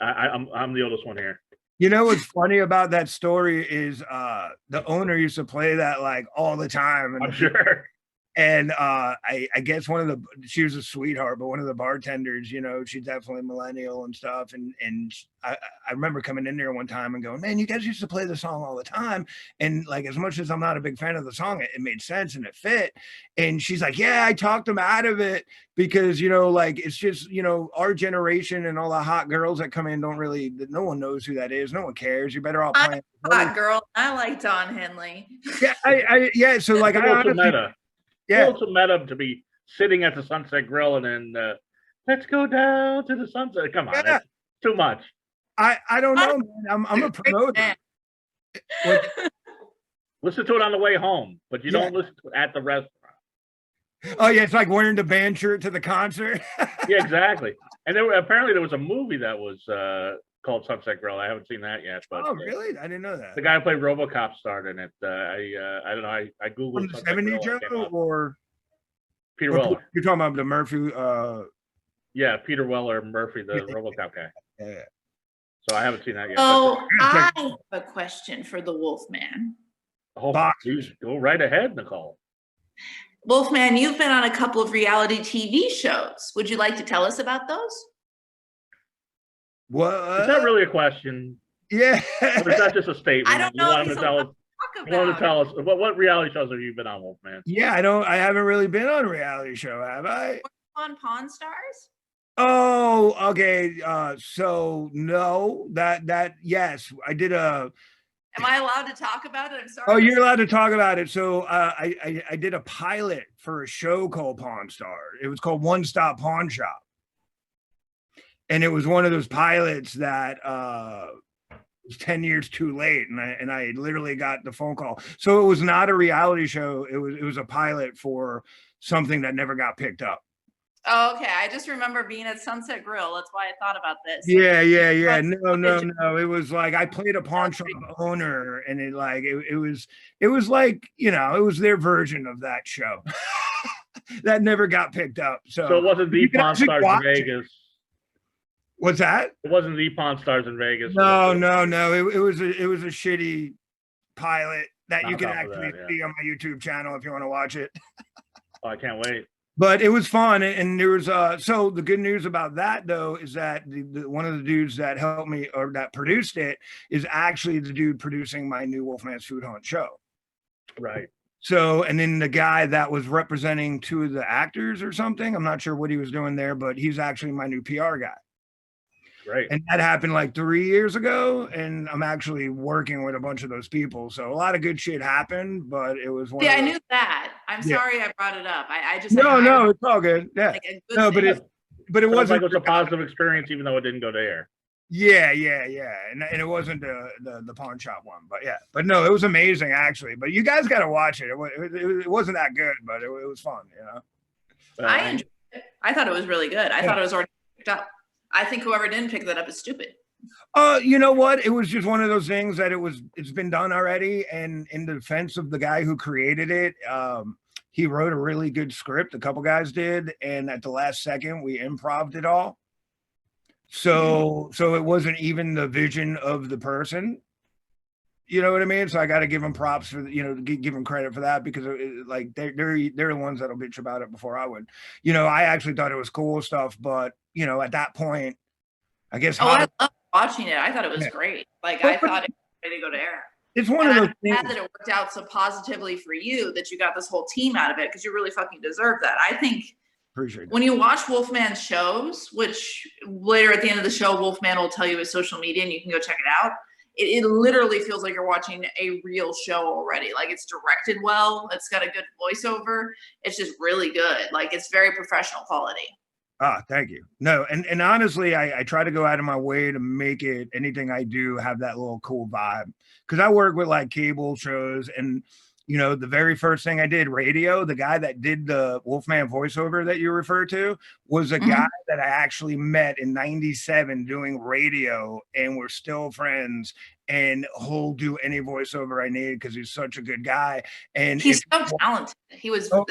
I'm the oldest one here. You know what's funny about that story is the owner used to play that like all the time. I'm sure. And I guess she was a sweetheart, but one of the bartenders, you know, she's definitely millennial and stuff. And I remember coming in there one time and going, man, you guys used to play the song all the time. And like, as much as I'm not a big fan of the song, it made sense and it fit. And she's like, yeah, I talked them out of it because, you know, like, it's just, you know, our generation and all the hot girls that come in no one knows who that is. No one cares. You're better off playing. Hot girl. I like Don Henley. Yeah. So like, Yeah, also met him to be sitting at the Sunset Grill and then let's go down to the sunset. Come on, that's too much. I don't know, man. I'm a promoter. Listen to it on the way home, but you don't listen to it at the restaurant. Oh yeah, it's like wearing the band shirt to the concert. Yeah, exactly. And apparently there was a movie that was called Sunset Grill. I haven't seen that yet. But really? I didn't know that. The guy who played RoboCop starred in it. I don't know. I googled from the '70s show or Peter Weller. You're talking about the Murphy. Yeah, Peter Weller Murphy, the RoboCop guy. Yeah. So I haven't seen that yet. Oh, I have a question for the Wolfman. Go right ahead, Nicole. Wolfman, you've been on a couple of reality TV shows. Would you like to tell us about those? What? Is that really a question? Yeah. Or is that just a statement? I don't know. You want to tell us what reality shows have you been on, Wolfman? Yeah, I haven't really been on a reality show, have I? On Pawn Stars? Oh, okay. So no, that yes, I did a. Am I allowed to talk about it? I'm sorry. Oh, you're allowed to talk about it. So I did a pilot for a show called Pawn Star. It was called One Stop Pawn Shop. And it was one of those pilots that was 10 years too late. And I literally got the phone call. So it was not a reality show. It was a pilot for something that never got picked up. Oh, okay. I just remember being at Sunset Grill. That's why I thought about this. Yeah. No. It was like I played a pawn shop owner, and it was like, you know, it was their version of that show that never got picked up. So it wasn't the Pawn Stars in Vegas. What's that? It wasn't the Pawn Stars in Vegas. No. It was a shitty pilot that you can actually see on my YouTube channel if you want to watch it. Oh, I can't wait. But it was fun, and there was so the good news about that though is that one of the dudes that helped me or that produced it is actually the dude producing my new Wolfman's Food Hunt show. Right. So, and then the guy that was representing two of the actors or something, I'm not sure what he was doing there, but he's actually my new PR guy. Right. And that happened like 3 years ago, and I'm actually working with a bunch of those people. So a lot of good shit happened, but it was one. Yeah, I knew that. I'm sorry I brought it up. I just no, it's all good. Yeah, like no, but it wasn't like it was a positive experience, even though it didn't go to air. Yeah, and it wasn't the pawn shop one, but no, it was amazing actually. But you guys got to watch it. It wasn't that good, but it was fun, you know. I enjoyed it. I thought it was really good. I thought it was already picked up. I think whoever didn't pick that up is stupid. You know what? It was just one of those things that it's been done already. And in defense of the guy who created it, he wrote a really good script. A couple guys did, and at the last second, we improv'd it all. So it wasn't even the vision of the person. You know what I mean? So I got to give them props for give them credit for that, because like they're the ones that'll bitch about it before I would. I actually thought it was cool stuff, but at that point, I guess. Oh, I love watching it. I thought it was great. Like I thought it was ready to go to air. It's one of those things. I'm glad that it worked out so positively for you, that you got this whole team out of it, because you really fucking deserve that. I think. Appreciate it. When you watch Wolfman's shows, which later at the end of the show, Wolfman will tell you his social media and you can go check it out. It literally feels like you're watching a real show already. Like it's directed well. It's got a good voiceover. It's just really good. Like it's very professional quality. Thank you. No, and honestly, I try to go out of my way to make it, anything I do, have that little cool vibe. Because I work with like cable shows, and the very first thing I did, radio, the guy that did the Wolfman voiceover that you refer to was a guy that I actually met in '97 doing radio, and we're still friends, and he'll do any voiceover I need because he's such a good guy. And he's so talented. He was so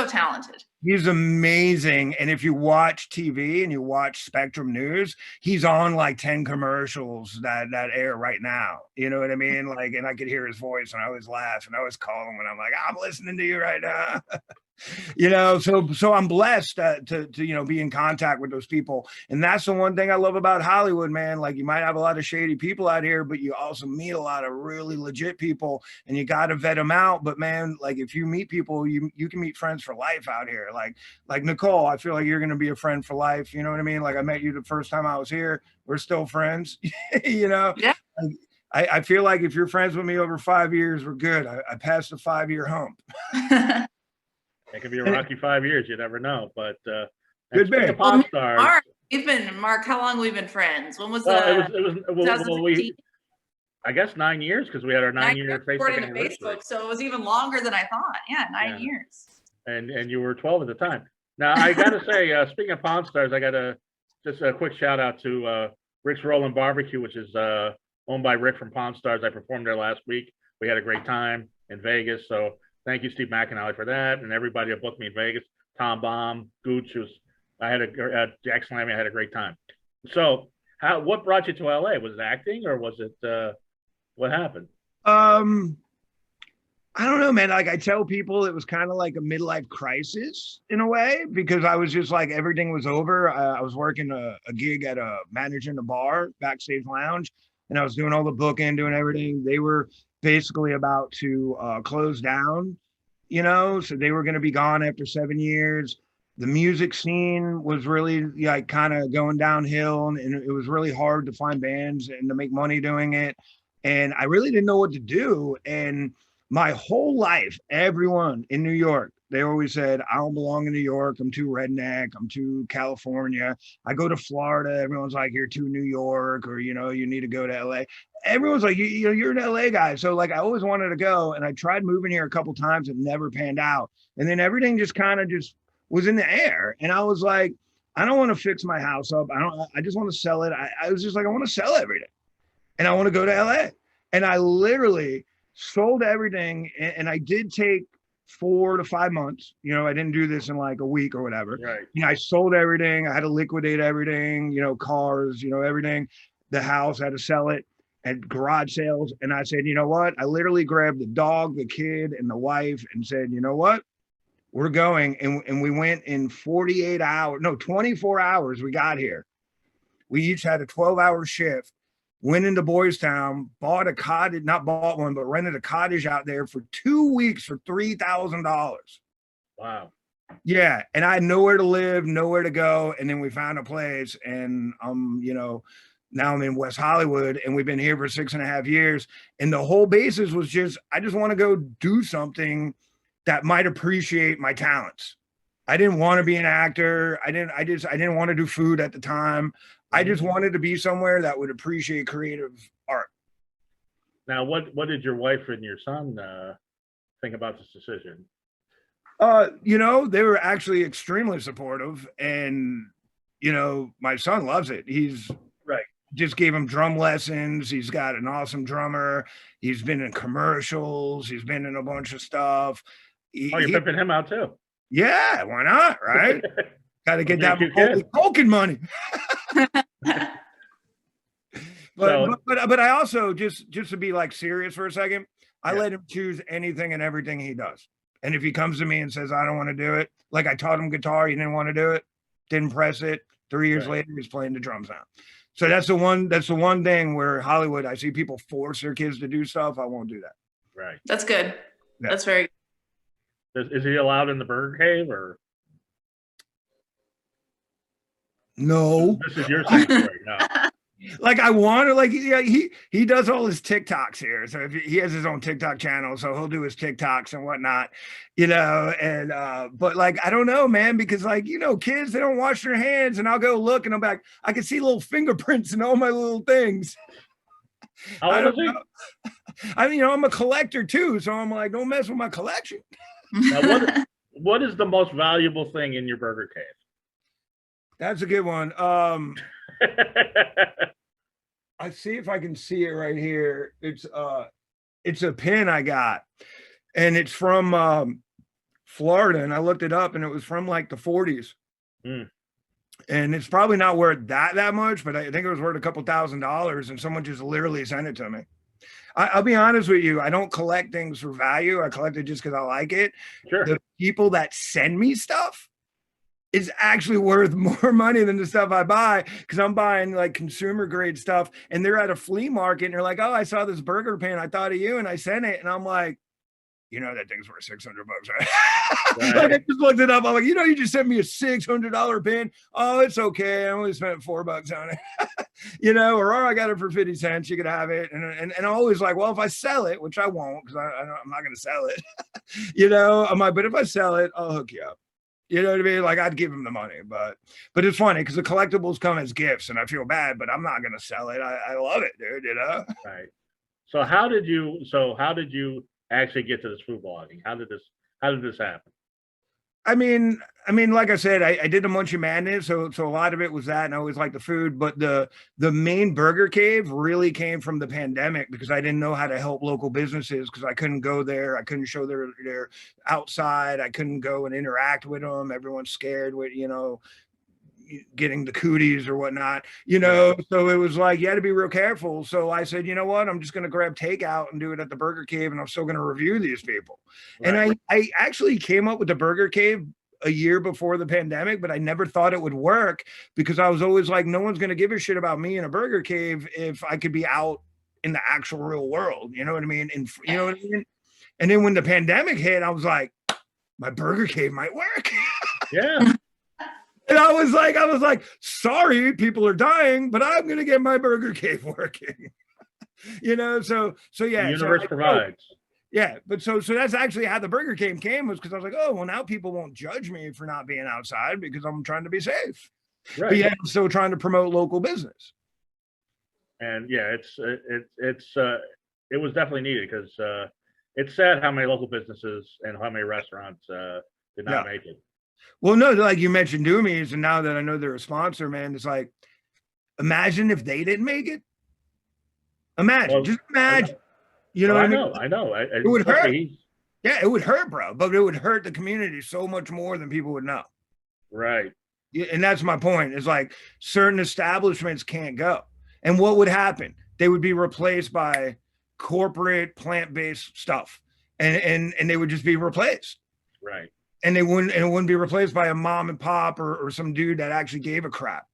talented. He's amazing. And if you watch TV and you watch Spectrum News, he's on like 10 commercials that air right now. You know what I mean? Like, and I could hear his voice, and I always laugh, and I always call him when I'm like, I'm listening to you right now. So I'm blessed to be in contact with those people. And that's the one thing I love about Hollywood, man. Like, you might have a lot of shady people out here, but you also meet a lot of really legit people, and you got to vet them out. But man, like, if you meet people, you can meet friends for life out here. Like Nicole, I feel like you're going to be a friend for life. You know what I mean? Like, I met you the first time I was here. We're still friends, Yeah. Like, I feel like if you're friends with me over 5 years, we're good. I passed the 5-year hump. It could be a rocky 5 years. You never know. But good man. Pop stars. Mark, how long we've been friends? When was I guess 9 years, because we had our 9-year Facebook anniversary. So it was even longer than I thought. Yeah, 9 years. And you were 12 at the time. Now I gotta say, speaking of Pawn Stars, I gotta just a quick shout out to Rick's Rollin' Barbecue, which is owned by Rick from Pawn Stars. I performed there last week. We had a great time in Vegas. So thank you, Steve McAnally, for that, and everybody that booked me in Vegas. Tom Baum, Gooch, Jack Slammy. I had a great time. So, what brought you to LA? Was it acting, or was it what happened? I don't know, man. Like, I tell people it was kind of like a midlife crisis in a way, because I was just like, everything was over. I was working a gig at managing a bar, backstage lounge, and I was doing all the booking, doing everything. They were basically about to close down, so they were going to be gone after 7 years. The music scene was really like kind of going downhill, and it was really hard to find bands and to make money doing it. And I really didn't know what to do. And my whole life, everyone in New York, they always said, I don't belong in New York. I'm too redneck. I'm too California. I go to Florida. Everyone's like, you're too New York, or, you need to go to LA. Everyone's like, you're an LA guy. So like, I always wanted to go. And I tried moving here a couple of times. It never panned out. And then everything just kind of just was in the air. And I was like, I don't want to fix my house up. I just want to sell it. I was just like, I want to sell everything. And I want to go to LA. And I literally sold everything. And I did take 4 to 5 months. I didn't do this in like a week or whatever. Right. I sold everything. I had to liquidate everything, cars, everything. The house, I had to sell it at garage sales. And I said, you know what? I literally grabbed the dog, the kid, and the wife and said, you know what? We're going. And we went in 24 hours. We got here. We each had a 12-hour shift. Went into Boys Town, bought a cottage, not bought one, but rented a cottage out there for 2 weeks for $3,000. Wow. Yeah. And I had nowhere to live, nowhere to go. And then we found a place, and now I'm in West Hollywood, and we've been here for 6.5 years. And the whole basis was just, I just want to go do something that might appreciate my talents. I didn't want to be an actor. I didn't want to do food at the time. I just wanted to be somewhere that would appreciate creative art. Now, what did your wife and your son think about this decision? They were actually extremely supportive, and my son loves it. just gave him drum lessons. He's got an awesome drummer. He's been in commercials. He's been in a bunch of stuff. You're pimping him out too. Yeah, why not? Right? Got to get that Culkin money. But I also just to be like serious for a second, I let him choose anything and everything he does. And if he comes to me and says, I don't want to do it, like I taught him guitar, he didn't want to do it, didn't press it. 3 years later, he's playing the drums now. So that's the one thing where Hollywood, I see people force their kids to do stuff. I won't do that. Right. That's good. Yeah. That's very good. Is he allowed in the Burger Cave or? No. This is your story. No. Like I want to, like he does all his TikToks here. So if he has his own TikTok channel, so he'll do his TikToks and whatnot, and but like I don't know, man, because like kids, they don't wash their hands, and I'll go look and I'm like, I can see little fingerprints and all my little things. I don't know. I mean, I'm a collector too, so I'm like, don't mess with my collection. Now, what is the most valuable thing in your Burger Cave? That's a good one. I see if I can see it right here. It's a pin I got, and it's from Florida, and I looked it up, and it was from like the 40s. And it's probably not worth that much, but I think it was worth a couple $1,000, and someone just literally sent it to me. I'll be honest with you, I don't collect things for value. I collect it just because I like it. Sure. The people that send me stuff is actually worth more money than the stuff I buy, because I'm buying like consumer grade stuff, and they're at a flea market and they're like, oh, I saw this burger pan, I thought of you, and I sent it, and I'm like, that thing's worth $600, right? Like I just looked it up. I'm like, you just sent me a $600 pin. Oh, it's okay. I only spent $4 on it. Or I got it for 50 cents. You could have it. And I'm always like, well, if I sell it, which I won't, because I'm not going to sell it. I'm like, but if I sell it, I'll hook you up. You know what I mean? Like I'd give him the money, but it's funny because the collectibles come as gifts, and I feel bad, but I'm not gonna sell it. I love it, dude. Right. So how did you actually get to this food blogging? How did this happen? I mean, like I said, I did the Munchie Madness, so a lot of it was that, and I always liked the food. But the main Burger Cave really came from the pandemic, because I didn't know how to help local businesses, because I couldn't go there, I couldn't show their outside, I couldn't go and interact with them. Everyone's scared with getting the cooties or whatnot, so it was like you had to be real careful. So I said, you know what, I'm just going to grab takeout and do it at the Burger Cave, and I'm still going to review these people. Right. And I actually came up with the Burger Cave a year before the pandemic, but I never thought it would work, because I was always like, no one's going to give a shit about me in a Burger Cave if I could be out in the actual real world. You know what I mean? And you know what I mean? And then when the pandemic hit, I was like, my Burger Cave might work. Yeah. And I was like, sorry, people are dying, but I'm going to get my Burger Cave working. So yeah. The universe provides. Yeah. But so that's actually how the Burger Cave came, was because I was like, oh, well, now people won't judge me for not being outside because I'm trying to be safe. Right. But yeah, I'm still trying to promote local business. And yeah, it was definitely needed, because it's sad how many local businesses and how many restaurants did not make it. Well, no, like you mentioned Doomies, and now that I know they're a sponsor, man, it's like, imagine if they didn't make it. Just imagine. You know what I mean? I know. It would hurt. Yeah, it would hurt, bro. But it would hurt the community so much more than people would know. Right. And that's my point. It's like certain establishments can't go. And what would happen? They would be replaced by corporate plant-based stuff. And they would just be replaced. Right. And it wouldn't be replaced by a mom and pop or some dude that actually gave a crap.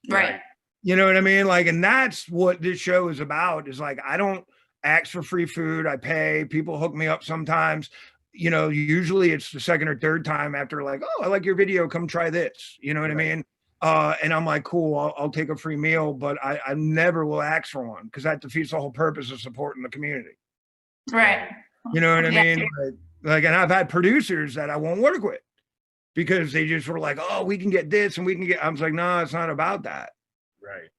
Right. You know what I mean? Like, and that's what this show is about, is like, I don't ask for free food. I pay. People hook me up sometimes. Usually it's the second or third time after, like, oh, I like your video, come try this. You know what I mean? And I'm like, cool, I'll take a free meal, but I never will ask for one, because that defeats the whole purpose of supporting the community. Right. You know what I mean? Like, and I've had producers that I won't work with because they just were like, oh, we can get this and we can get, I was like, no, it's not about that. Right.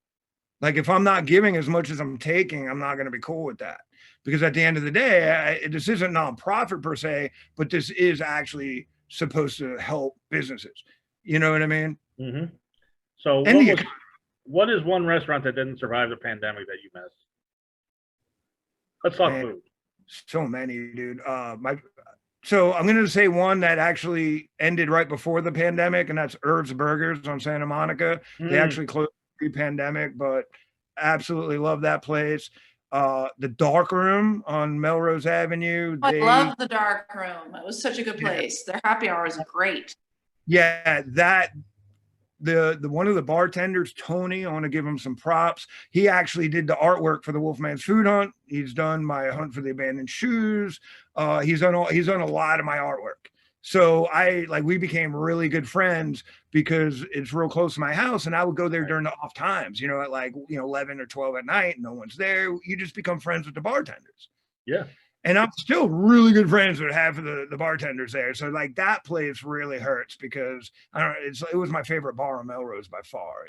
Like, if I'm not giving as much as I'm taking, I'm not going to be cool with that, because at the end of the day, this isn't nonprofit per se, but this is actually supposed to help businesses. You know what I mean? Mm-hmm. So what is one restaurant that didn't survive the pandemic that you miss? Let's talk Man. food. So many, dude. So I'm going to say one that actually ended right before the pandemic, and that's Irv's Burgers on Santa Monica. They actually closed pre-pandemic, but absolutely love that place. The Dark Room on Melrose Avenue. I love the Dark Room. It was such a good place. Their happy hour is great. Yeah, that the one of the bartenders, Tony, I want to give him some props. He actually did the artwork for the Wolfman's Food Hunt. He's done my Hunt for the Abandoned Shoes. He's done a lot of my artwork. So we became really good friends because it's real close to my house, and I would go there during the off times, at 11 or 12 at night, no one's there. You just become friends with the bartenders. Yeah. And I'm still really good friends with half of the bartenders there. So that place really hurts because it was my favorite bar on Melrose by far,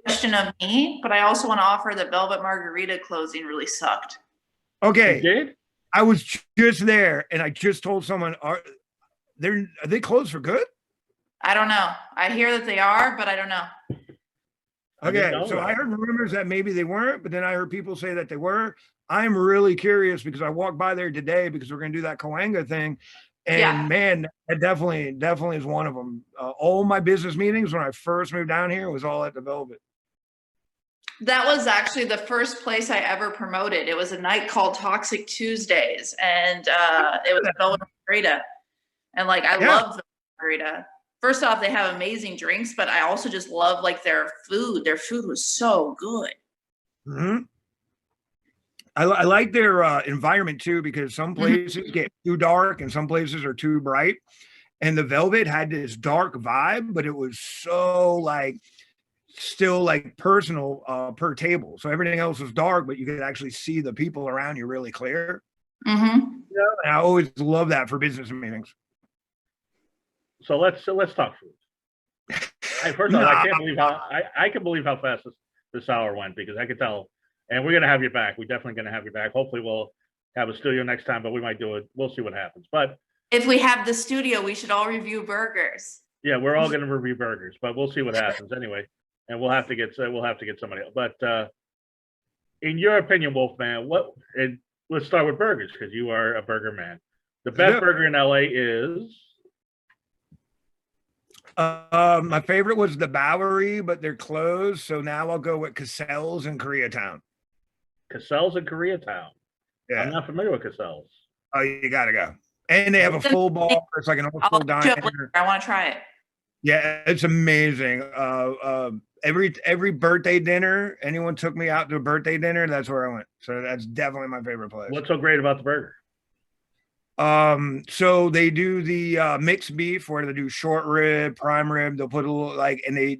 Question of me, but I also want to offer the Velvet Margarita closing really sucked. Okay. You did? I was just there and I just told someone, are they closed for good? I don't know. I hear that they are, but I don't know. Okay, so I heard rumors that maybe they weren't, but then I heard people say that they were. I'm really curious because I walked by there today because we're going to do that Coanga thing. And man, that definitely is one of them. All my business meetings when I first moved down here was all at the Velvet. That was actually the first place I ever promoted. It was a night called Toxic Tuesdays, and it was Velvet Margarita. And I love the margarita. First off, they have amazing drinks, but I also just love their food. Their food was so good. Mm-hmm. I like their environment too, because some places get too dark and some places are too bright. And the Velvet had this dark vibe, but it was so still personal per table. So everything else was dark, but you could actually see the people around you really clear. Mm-hmm. And I always love that for business meetings. So let's talk food. First of all, I can believe how fast this hour went because I could tell. And we're gonna have you back. We're definitely gonna have you back. Hopefully, we'll have a studio next time, but we might do it. We'll see what happens. But if we have the studio, we should all review burgers. Yeah, we're all gonna review burgers, but we'll see what happens anyway. And we'll have to get somebody else. But in your opinion, Wolfman, let's start with burgers because you are a burger man. The best burger in LA is. My favorite was the Bowery, but they're closed. So now I'll go with Cassell's in Koreatown. Cassell's in Koreatown. Yeah. I'm not familiar with Cassell's. Oh, you gotta go. And they have a full bar. It's like an old school diner. I want to try it. Yeah, it's amazing. Every birthday dinner, anyone took me out to a birthday dinner, that's where I went. So that's definitely my favorite place. What's so great about the burger? So they do the mixed beef where they do short rib, prime rib. They'll put a little and they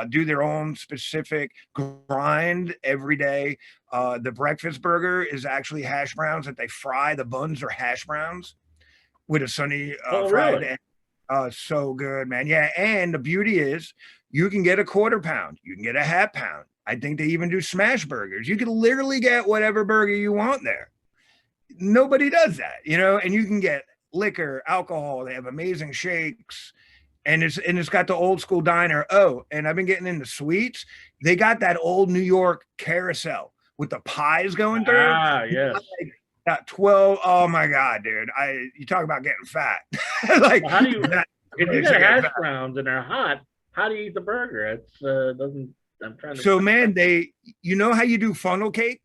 do their own specific grind every day. The breakfast burger is actually hash browns that they fry. The buns are hash browns with a sunny fried egg. So good, man. Yeah, and the beauty is you can get a quarter pound, you can get a half pound. I think they even do smash burgers. You can literally get whatever burger you want there. Nobody does that, and you can get liquor, alcohol. They have amazing shakes, and it's got the old school diner. Oh, and I've been getting into sweets. They got that old New York carousel with the pies going through. Ah, yes. Got 12. Oh my God, dude. You talk about getting fat. Well, how do you if you got hash browns and they're hot, how do you eat the burger? It's I'm trying to. So man, how you do funnel cake?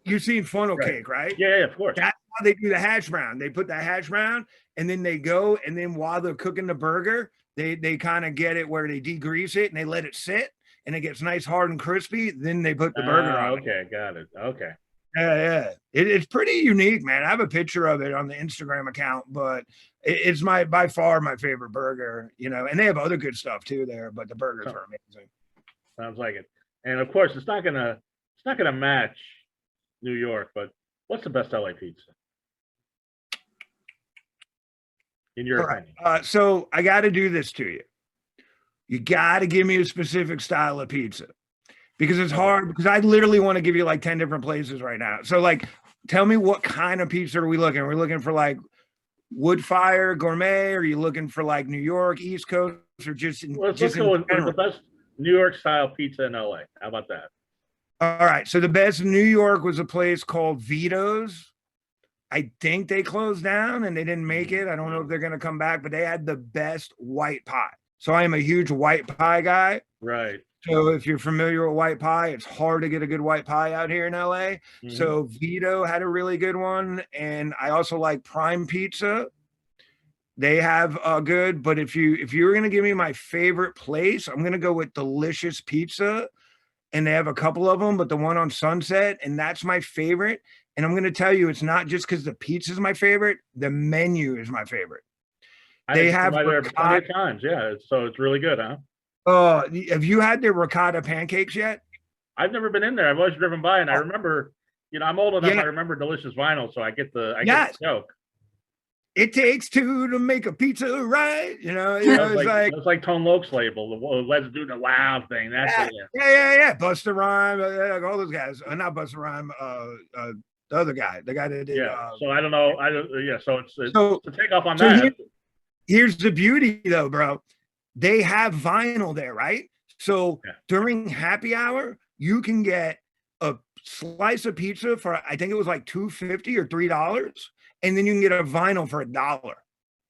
You've seen funnel cake, right? Yeah, of course. That's how they do the hash brown. They put the hash brown and then they go, and then while they're cooking the burger, they kind of get it where they degrease it and they let it sit and it gets nice, hard and crispy. Then they put the burger on. Okay, got it. Okay. Yeah. It's pretty unique, man. I have a picture of it on the Instagram account, but it's by far my favorite burger, and they have other good stuff too there, but the burgers are amazing. Sounds like it. And of course, it's not gonna match New York, but what's the best LA pizza in your opinion? So I got to do this to you. You got to give me a specific style of pizza because it's hard, because I literally want to give you 10 different places right now. So tell me what kind of pizza are we looking? We're looking for wood fire gourmet? Are you looking for like New York, East Coast, or just in, Let's just go in with the general? best New York style pizza in LA. How about that? All right. So the best in New York was a place called Vito's. I think they closed down and they didn't make it. I don't know if they're going to come back, but they had the best white pie. So I am a huge white pie guy. Right. So if you're familiar with white pie, it's hard to get a good white pie out here in LA. Mhm. So Vito had a really good one. And I also like Prime Pizza. They have a good, but if you're gonna give me my favorite place, I'm gonna go with Delicious Pizza. And they have a couple of them, but the one on Sunset, and that's my favorite. And I'm gonna tell you, it's not just because the pizza is my favorite, the menu is my favorite. They have there ricotta. plenty of times. Yeah. So it's really good, huh? Have you had their ricotta pancakes yet? I've never been in there. I've always driven by, and I remember, I'm old enough. Yeah. I remember Delicious Vinyl, so I get the Yes. joke. It takes two to make a pizza, right? It's like Tone Loc's label. Let's do the loud thing. That's it. Yeah. Busta Rhyme, like all those guys. Not Busta Rhyme. The other guy, the guy that did. Yeah. So I don't know. So it's So to take off on that. Here's the beauty, though, bro. They have vinyl there, right? So during happy hour, you can get a slice of pizza for, I think it was like $2.50 or $3, and then you can get a vinyl for $1.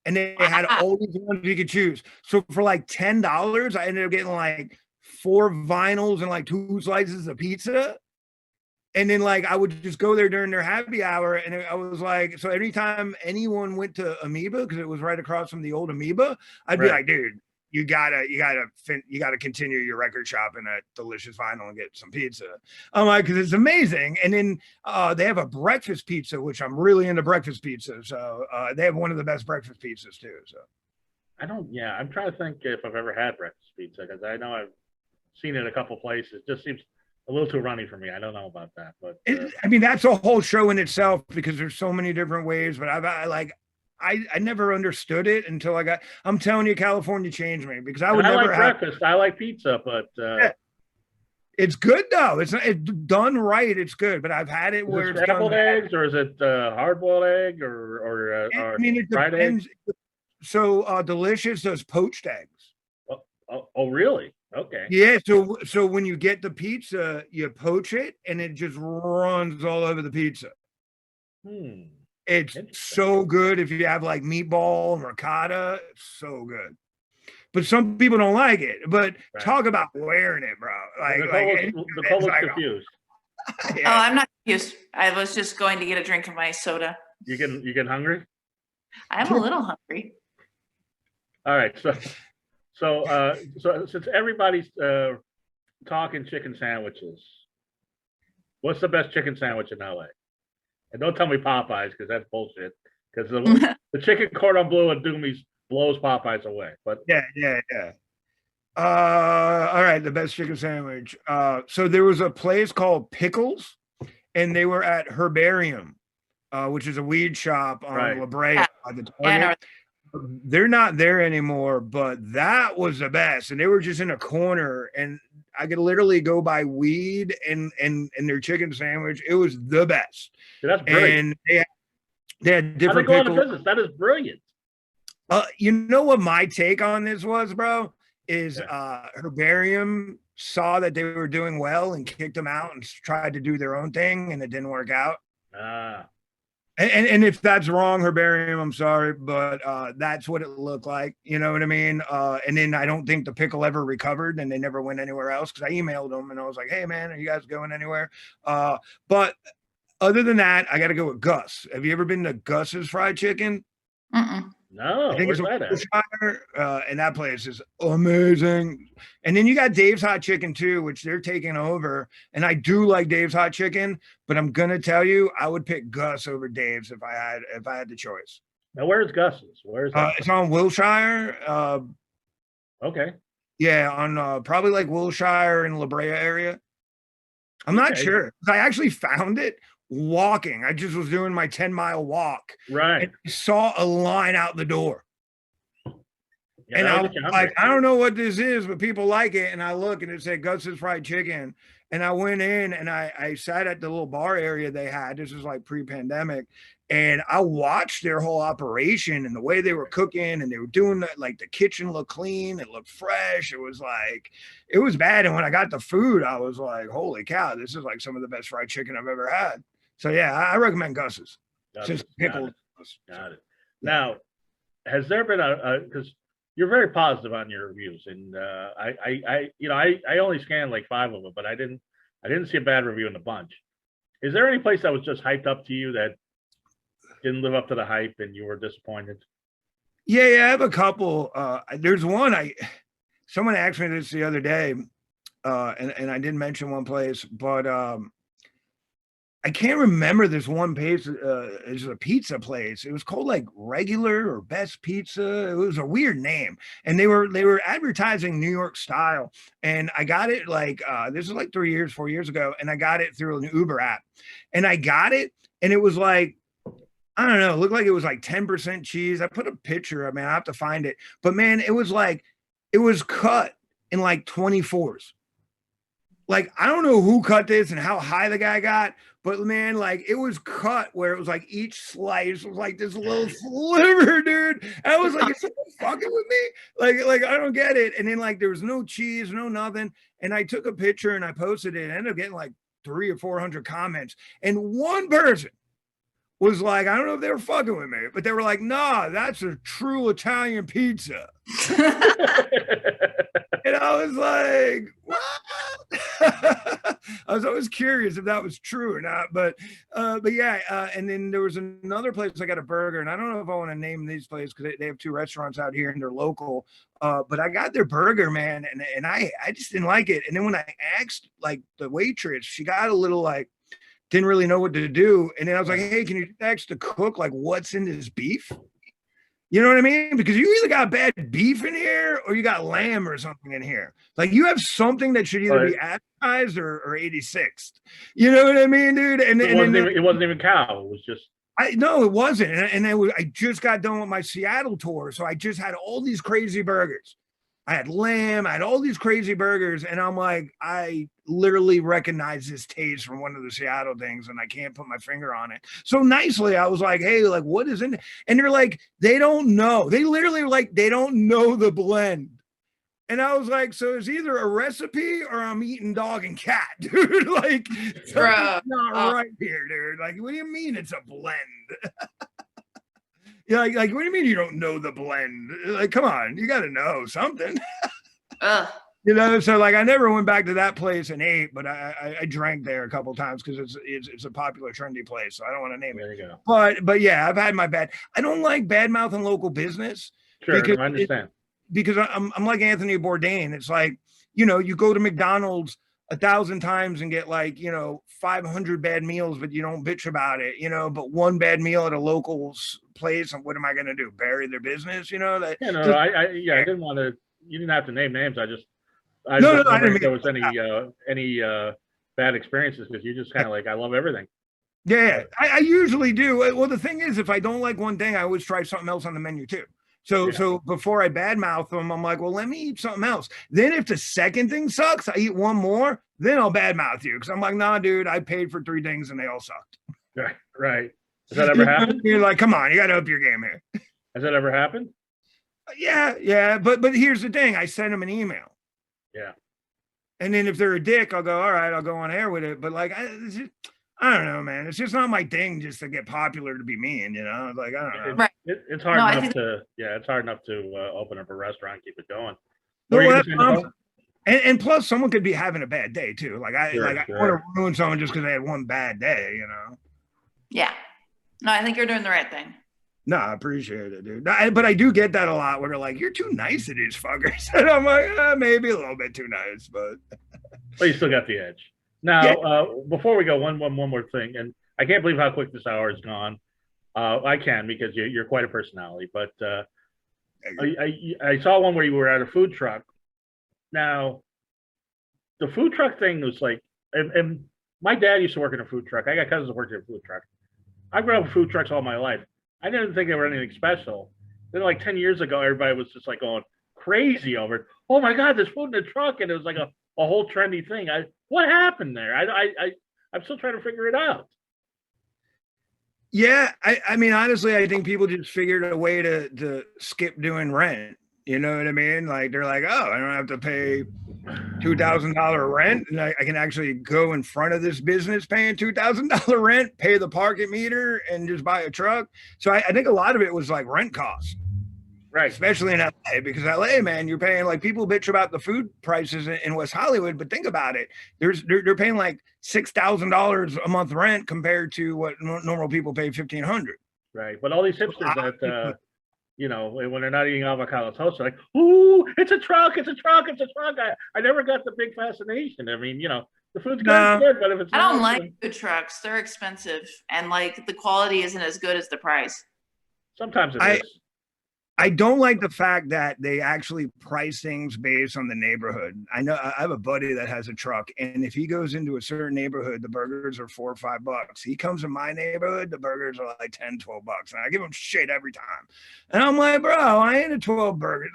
And they had all these ones you could choose. So for like $10, I ended up getting like 4 vinyls and like 2 slices of pizza. And then like I would just go there during their happy hour, and I was like, so anytime anyone went to Amoeba, because it was right across from the old Amoeba, I'd be like, dude, you gotta continue your record shopping at Delicious Vinyl and get some pizza. I'm like, because it's amazing. And then they have a breakfast pizza, which I'm really into breakfast pizza. So they have one of the best breakfast pizzas too. So I'm trying to think if I've ever had breakfast pizza, because I know I've seen it a couple places. It just seems a little too runny for me. I don't know about that, but I mean, that's a whole show in itself, because there's so many different ways. But I never understood it until I'm telling you, California changed me, because I would never like breakfast. I like pizza, but it's good though. It's done right. It's good, but I've had it where it's scrambled eggs, or is it hard boiled egg, or I mean, it fried depends. eggs? So Delicious does poached eggs. Oh, really? Okay. Yeah. So when you get the pizza, you poach it, and it just runs all over the pizza. It's so good if you have like meatball and ricotta. It's so good. But some people don't like it. But talk about wearing it, bro. Nicole looks confused. Oh, I'm not confused. I was just going to get a drink of my soda. You get hungry? I'm a little hungry. All right. So since everybody's talking chicken sandwiches, what's the best chicken sandwich in LA? And don't tell me Popeyes, because that's bullshit. Because the chicken cordon bleu at Doomy's blows Popeyes away. But yeah. All right, the best chicken sandwich. So there was a place called Pickles, and they were at Herbarium, which is a weed shop on La Brea. They're not there anymore, but that was the best. And they were just in a corner, and I could literally go buy weed and their chicken sandwich. It was the best. Yeah, that's brilliant. And they had different pickles. How they go business? That is brilliant. You know what my take on this was, bro? Is Herbarium saw that they were doing well and kicked them out and tried to do their own thing, and it didn't work out. And if that's wrong, Herbarium, I'm sorry, but that's what it looked like. You know what I mean? And then I don't think the pickle ever recovered, and they never went anywhere else, because I emailed them and I was like, hey, man, are you guys going anywhere? But other than that, I got to go with Gus. Have you ever been to Gus's Fried Chicken? No, I think where's it's that at? Wilshire, and that place is amazing. And then you got Dave's Hot Chicken too, which they're taking over. And I do like Dave's Hot Chicken, but I'm gonna tell you, I would pick Gus over Dave's if I had the choice. Now, where's Gus's? Where's that? It's on Wilshire. Okay. Yeah, on probably like Wilshire and La Brea area. I'm not sure. I actually found it walking. I just was doing my 10-mile walk. Right. And I saw a line out the door. Yeah, and I was like, I don't know what this is, but people like it. And I look and it said Gus's Fried Chicken. And I went in and I sat at the little bar area they had. This was like pre-pandemic. And I watched their whole operation and the way they were cooking, and they were doing that. Like the kitchen looked clean, it looked fresh. It was bad. And when I got the food, I was like, holy cow, this is like some of the best fried chicken I've ever had. So yeah, I recommend Gus's. Just pickled. Got it. Now, has there been because you're very positive on your reviews, and I only scanned like 5 of them, but I didn't see a bad review in the bunch. Is there any place that was just hyped up to you that didn't live up to the hype and you were disappointed? Yeah, I have a couple. There's one someone asked me this the other day, and I didn't mention one place, but I can't remember this one place. It's a pizza place. It was called like Regular or Best Pizza. It was a weird name, and they were advertising New York style. And I got it like this is like 4 years ago, and I got it through an Uber app, and I got it, and it was like, I don't know, it looked like it was like 10% cheese. I put a picture. I mean, I have to find it, but man, it was cut in like 24s. Like, I don't know who cut this and how high the guy got, but man, like it was cut where it was like each slice was like this little sliver, dude. I was like, is someone fucking with me? Like I don't get it. And then like there was no cheese, no nothing. And I took a picture and I posted it. I ended up getting like 300 or 400 comments. And one person was like, I don't know if they were fucking with me, but they were like, nah, that's a true Italian pizza. And I was like, what? I was always curious if that was true or not, but yeah. And then there was another place I got a burger, and I don't know if I want to name these places because they have 2 restaurants out here and they're local. But I got their burger, man, and I just didn't like it. And then when I asked like the waitress, she got a little like, didn't really know what to do. And then I was like, hey, can you ask the cook like what's in this beef? You know what I mean? Because you either got bad beef in here or you got lamb or something in here. Like you have something that should either be advertised or 86th. You know what I mean, dude? And it wasn't even cow. It was just. No, it wasn't. And I just got done with my Seattle tour. So I just had all these crazy burgers. I had lamb, I had all these crazy burgers, and I'm like, I literally recognize this taste from one of the Seattle things, and I can't put my finger on it. So nicely, I was like, hey, like, what is in it? And they're like, they don't know. They literally like, they don't know the blend. And I was like, so it's either a recipe or I'm eating dog and cat, dude. Like, something's not right here, dude. Like, what do you mean it's a blend? Yeah, like, what do you mean you don't know the blend? Like, come on, you got to know something. You know, so like I never went back to that place and ate, but I drank there a couple times because it's a popular trendy place. So I don't want to name it. There you go. But yeah, I've had my bad. I don't like bad mouthing local business. Sure, I understand. Because I'm like Anthony Bourdain. It's like, you know, you go to McDonald's 1,000 times and get like, you know, 500 bad meals, but you don't bitch about it, you know, but one bad meal at a local place, and what am I going to do? Bury their business, you know? That, yeah, no, I didn't want to, you didn't have to name names. I didn't mean, if there was any bad experiences, because you just kind of like, I love everything. Yeah, I usually do. Well, the thing is, if I don't like one thing, I always try something else on the menu too. So before I badmouth them, I'm like, well, let me eat something else. Then if the second thing sucks, I eat one more, then I'll badmouth you. Because I'm like, nah, dude, I paid for 3 things and they all sucked. Right. Has that ever happened? You're like, come on, you got to up your game here. Has that ever happened? Yeah. But here's the thing. I send them an email. Yeah. And then if they're a dick, I'll go, all right, I'll go on air with it. But like, I don't know, man. It's just not my thing just to get popular to be mean, you know? Like, I don't know. Right. It's hard enough to, it's hard enough to open up a restaurant and keep it going. And plus, someone could be having a bad day too. Like, I want to ruin someone just because they had one bad day, you know? Yeah. No, I think you're doing the right thing. No, I appreciate it, dude. But I do get that a lot where they're like, you're too nice to these fuckers. And I'm like, maybe a little bit too nice, but. Well, you still got the edge. Now, before we go, one more thing, and I can't believe how quick this hour is gone. I can, because you're quite a personality, but I saw one where you were at a food truck. Now, the food truck thing was like, and my dad used to work in a food truck. I got cousins that worked in a food truck. I grew up with food trucks all my life. I didn't think they were anything special. Then like 10 years ago, everybody was just like going crazy over it. Oh my God, there's food in the truck. And it was like a whole trendy thing. What happened there? I'm still trying to figure it out. Yeah, I mean, honestly, I think people just figured a way to skip doing rent. You know what I mean? Like they're like, oh, I don't have to pay $2,000 rent, and I can actually go in front of this business paying $2,000 rent, pay the parking meter, and just buy a truck. So I think a lot of it was like rent costs, Right. especially in LA, because LA, man, you're paying like people bitch about the food prices in West Hollywood, but think about it. They're paying like $6,000 a month rent compared to what normal people pay 1,500. Right. But all these So hipsters that you know, when they're not eating avocado toast, they're like, "Ooh, it's a truck, it's a truck, it's a truck." I never got the big fascination. I mean, you know, the food's no, good, but if it's I don't not, like food trucks. They're expensive and like the quality isn't as good as the price. sometimes it I is. I don't like the fact that they actually price things based on the neighborhood. I know I have a buddy that has a truck, and if he goes into a certain neighborhood, the burgers are $4 or $5. He comes in my neighborhood, the burgers are like 10, $12. And I give him shit every time. And I'm like, bro, I ain't a 12 burger.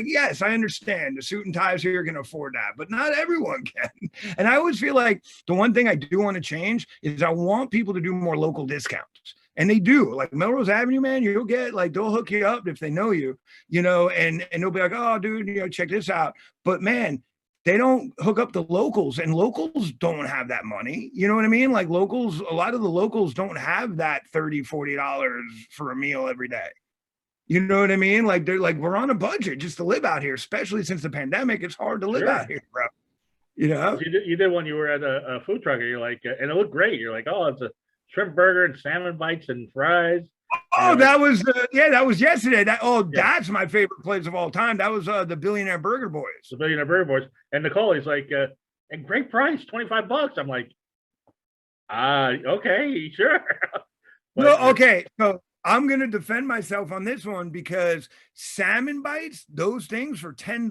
Yes, I understand the suit and ties here can afford that, but not everyone can. And I always feel like the one thing I do want to change is I want people to do more local discounts. And they do, like Melrose Avenue, man. You'll get like they'll hook you up if they know you, and they'll be like, oh, dude, check this out. But man, they don't hook up the locals, and locals don't have that money. You know what I mean? Like locals, a lot of the locals don't have that $30, $40 for a meal every day. You know what I mean? Like they're like, we're on a budget just to live out here, especially since the pandemic. It's hard to live Sure. out here, bro. You know? You did when you were at a food truck, and you're like, and it looked great. You're like, oh, it's a shrimp burger and salmon bites and fries. Oh, that was that was yesterday. Yeah. That's my favorite place of all time. That was the Billionaire Burger Boys. The Billionaire Burger Boys. And Nicole, he's like, and great price, $25. I'm like, okay, sure. No, okay. So I'm gonna defend myself on this one because salmon bites, those things for $10,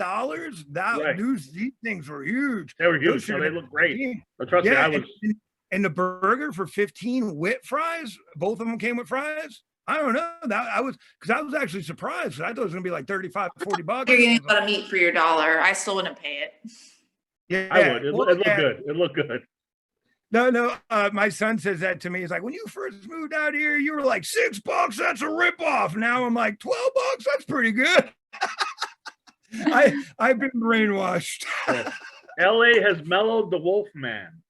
Right. these things were huge. They were Those huge. No, they look great. 15. But trust me, Yeah, I was. and the burger for 15 with fries, both of them came with fries. I don't know. That I was actually surprised. I thought it was gonna be like 35, $40. You're getting a lot of meat for your dollar. I still wouldn't pay it. Yeah, I would. It well, looked yeah. good. It looked good. No. My son says that to me. He's like, when you first moved out here, you were like $6. That's a ripoff. Now I'm like $12. That's pretty good. I've been brainwashed. Yeah. LA has mellowed the Wolfman.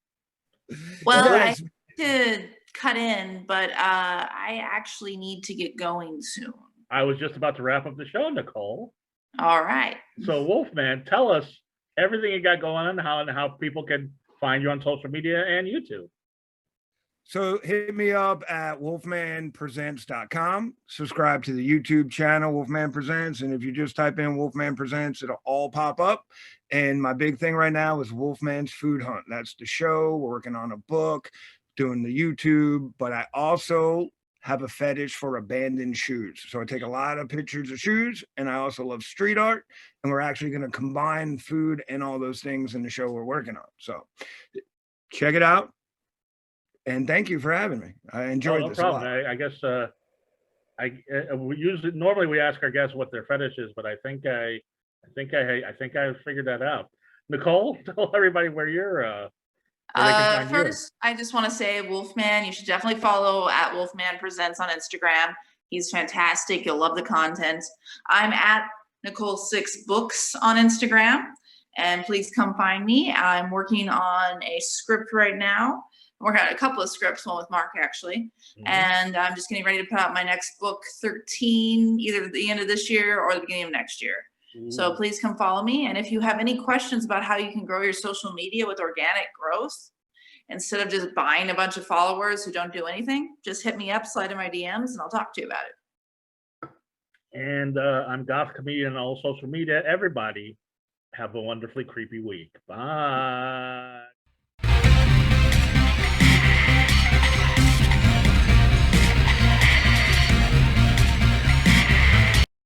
Well, Yes. I to cut in, but I actually need to get going soon. I was just about to wrap up the show, Nicole. All right. So, Wolfman, tell us everything you got going on, how people can find you on social media and YouTube. So hit me up at wolfmanpresents.com. Subscribe to the YouTube channel, Wolfman Presents. And if you just type in Wolfman Presents, it'll all pop up. And my big thing right now is Wolfman's Food Hunt. That's the show. We're working on a book, doing the YouTube, but I also have a fetish for abandoned shoes. So I take a lot of pictures of shoes, and I also love street art. And we're actually going to combine food and all those things in the show we're working on. So check it out. And thank you for having me. I enjoyed this problem. a lot. I guess we usually normally we ask our guests what their fetish is, but I think I figured that out. Nicole, tell everybody where you're. Where they can find you. First, I just want to say, Wolfman, you should definitely follow at Wolfman Presents on Instagram. He's fantastic. You'll love the content. I'm at Nicole6 Books on Instagram, and please come find me. I'm working on a script right now. I'm working on a couple of scripts, one with Mark actually, and I'm just getting ready to put out my next book, 13, either at the end of this year or the beginning of next year. So please come follow me. And if you have any questions about how you can grow your social media with organic growth, instead of just buying a bunch of followers who don't do anything, just hit me up, slide in my DMs, and I'll talk to you about it. And I'm Goth Comedian on all social media. Everybody have a wonderfully creepy week. Bye.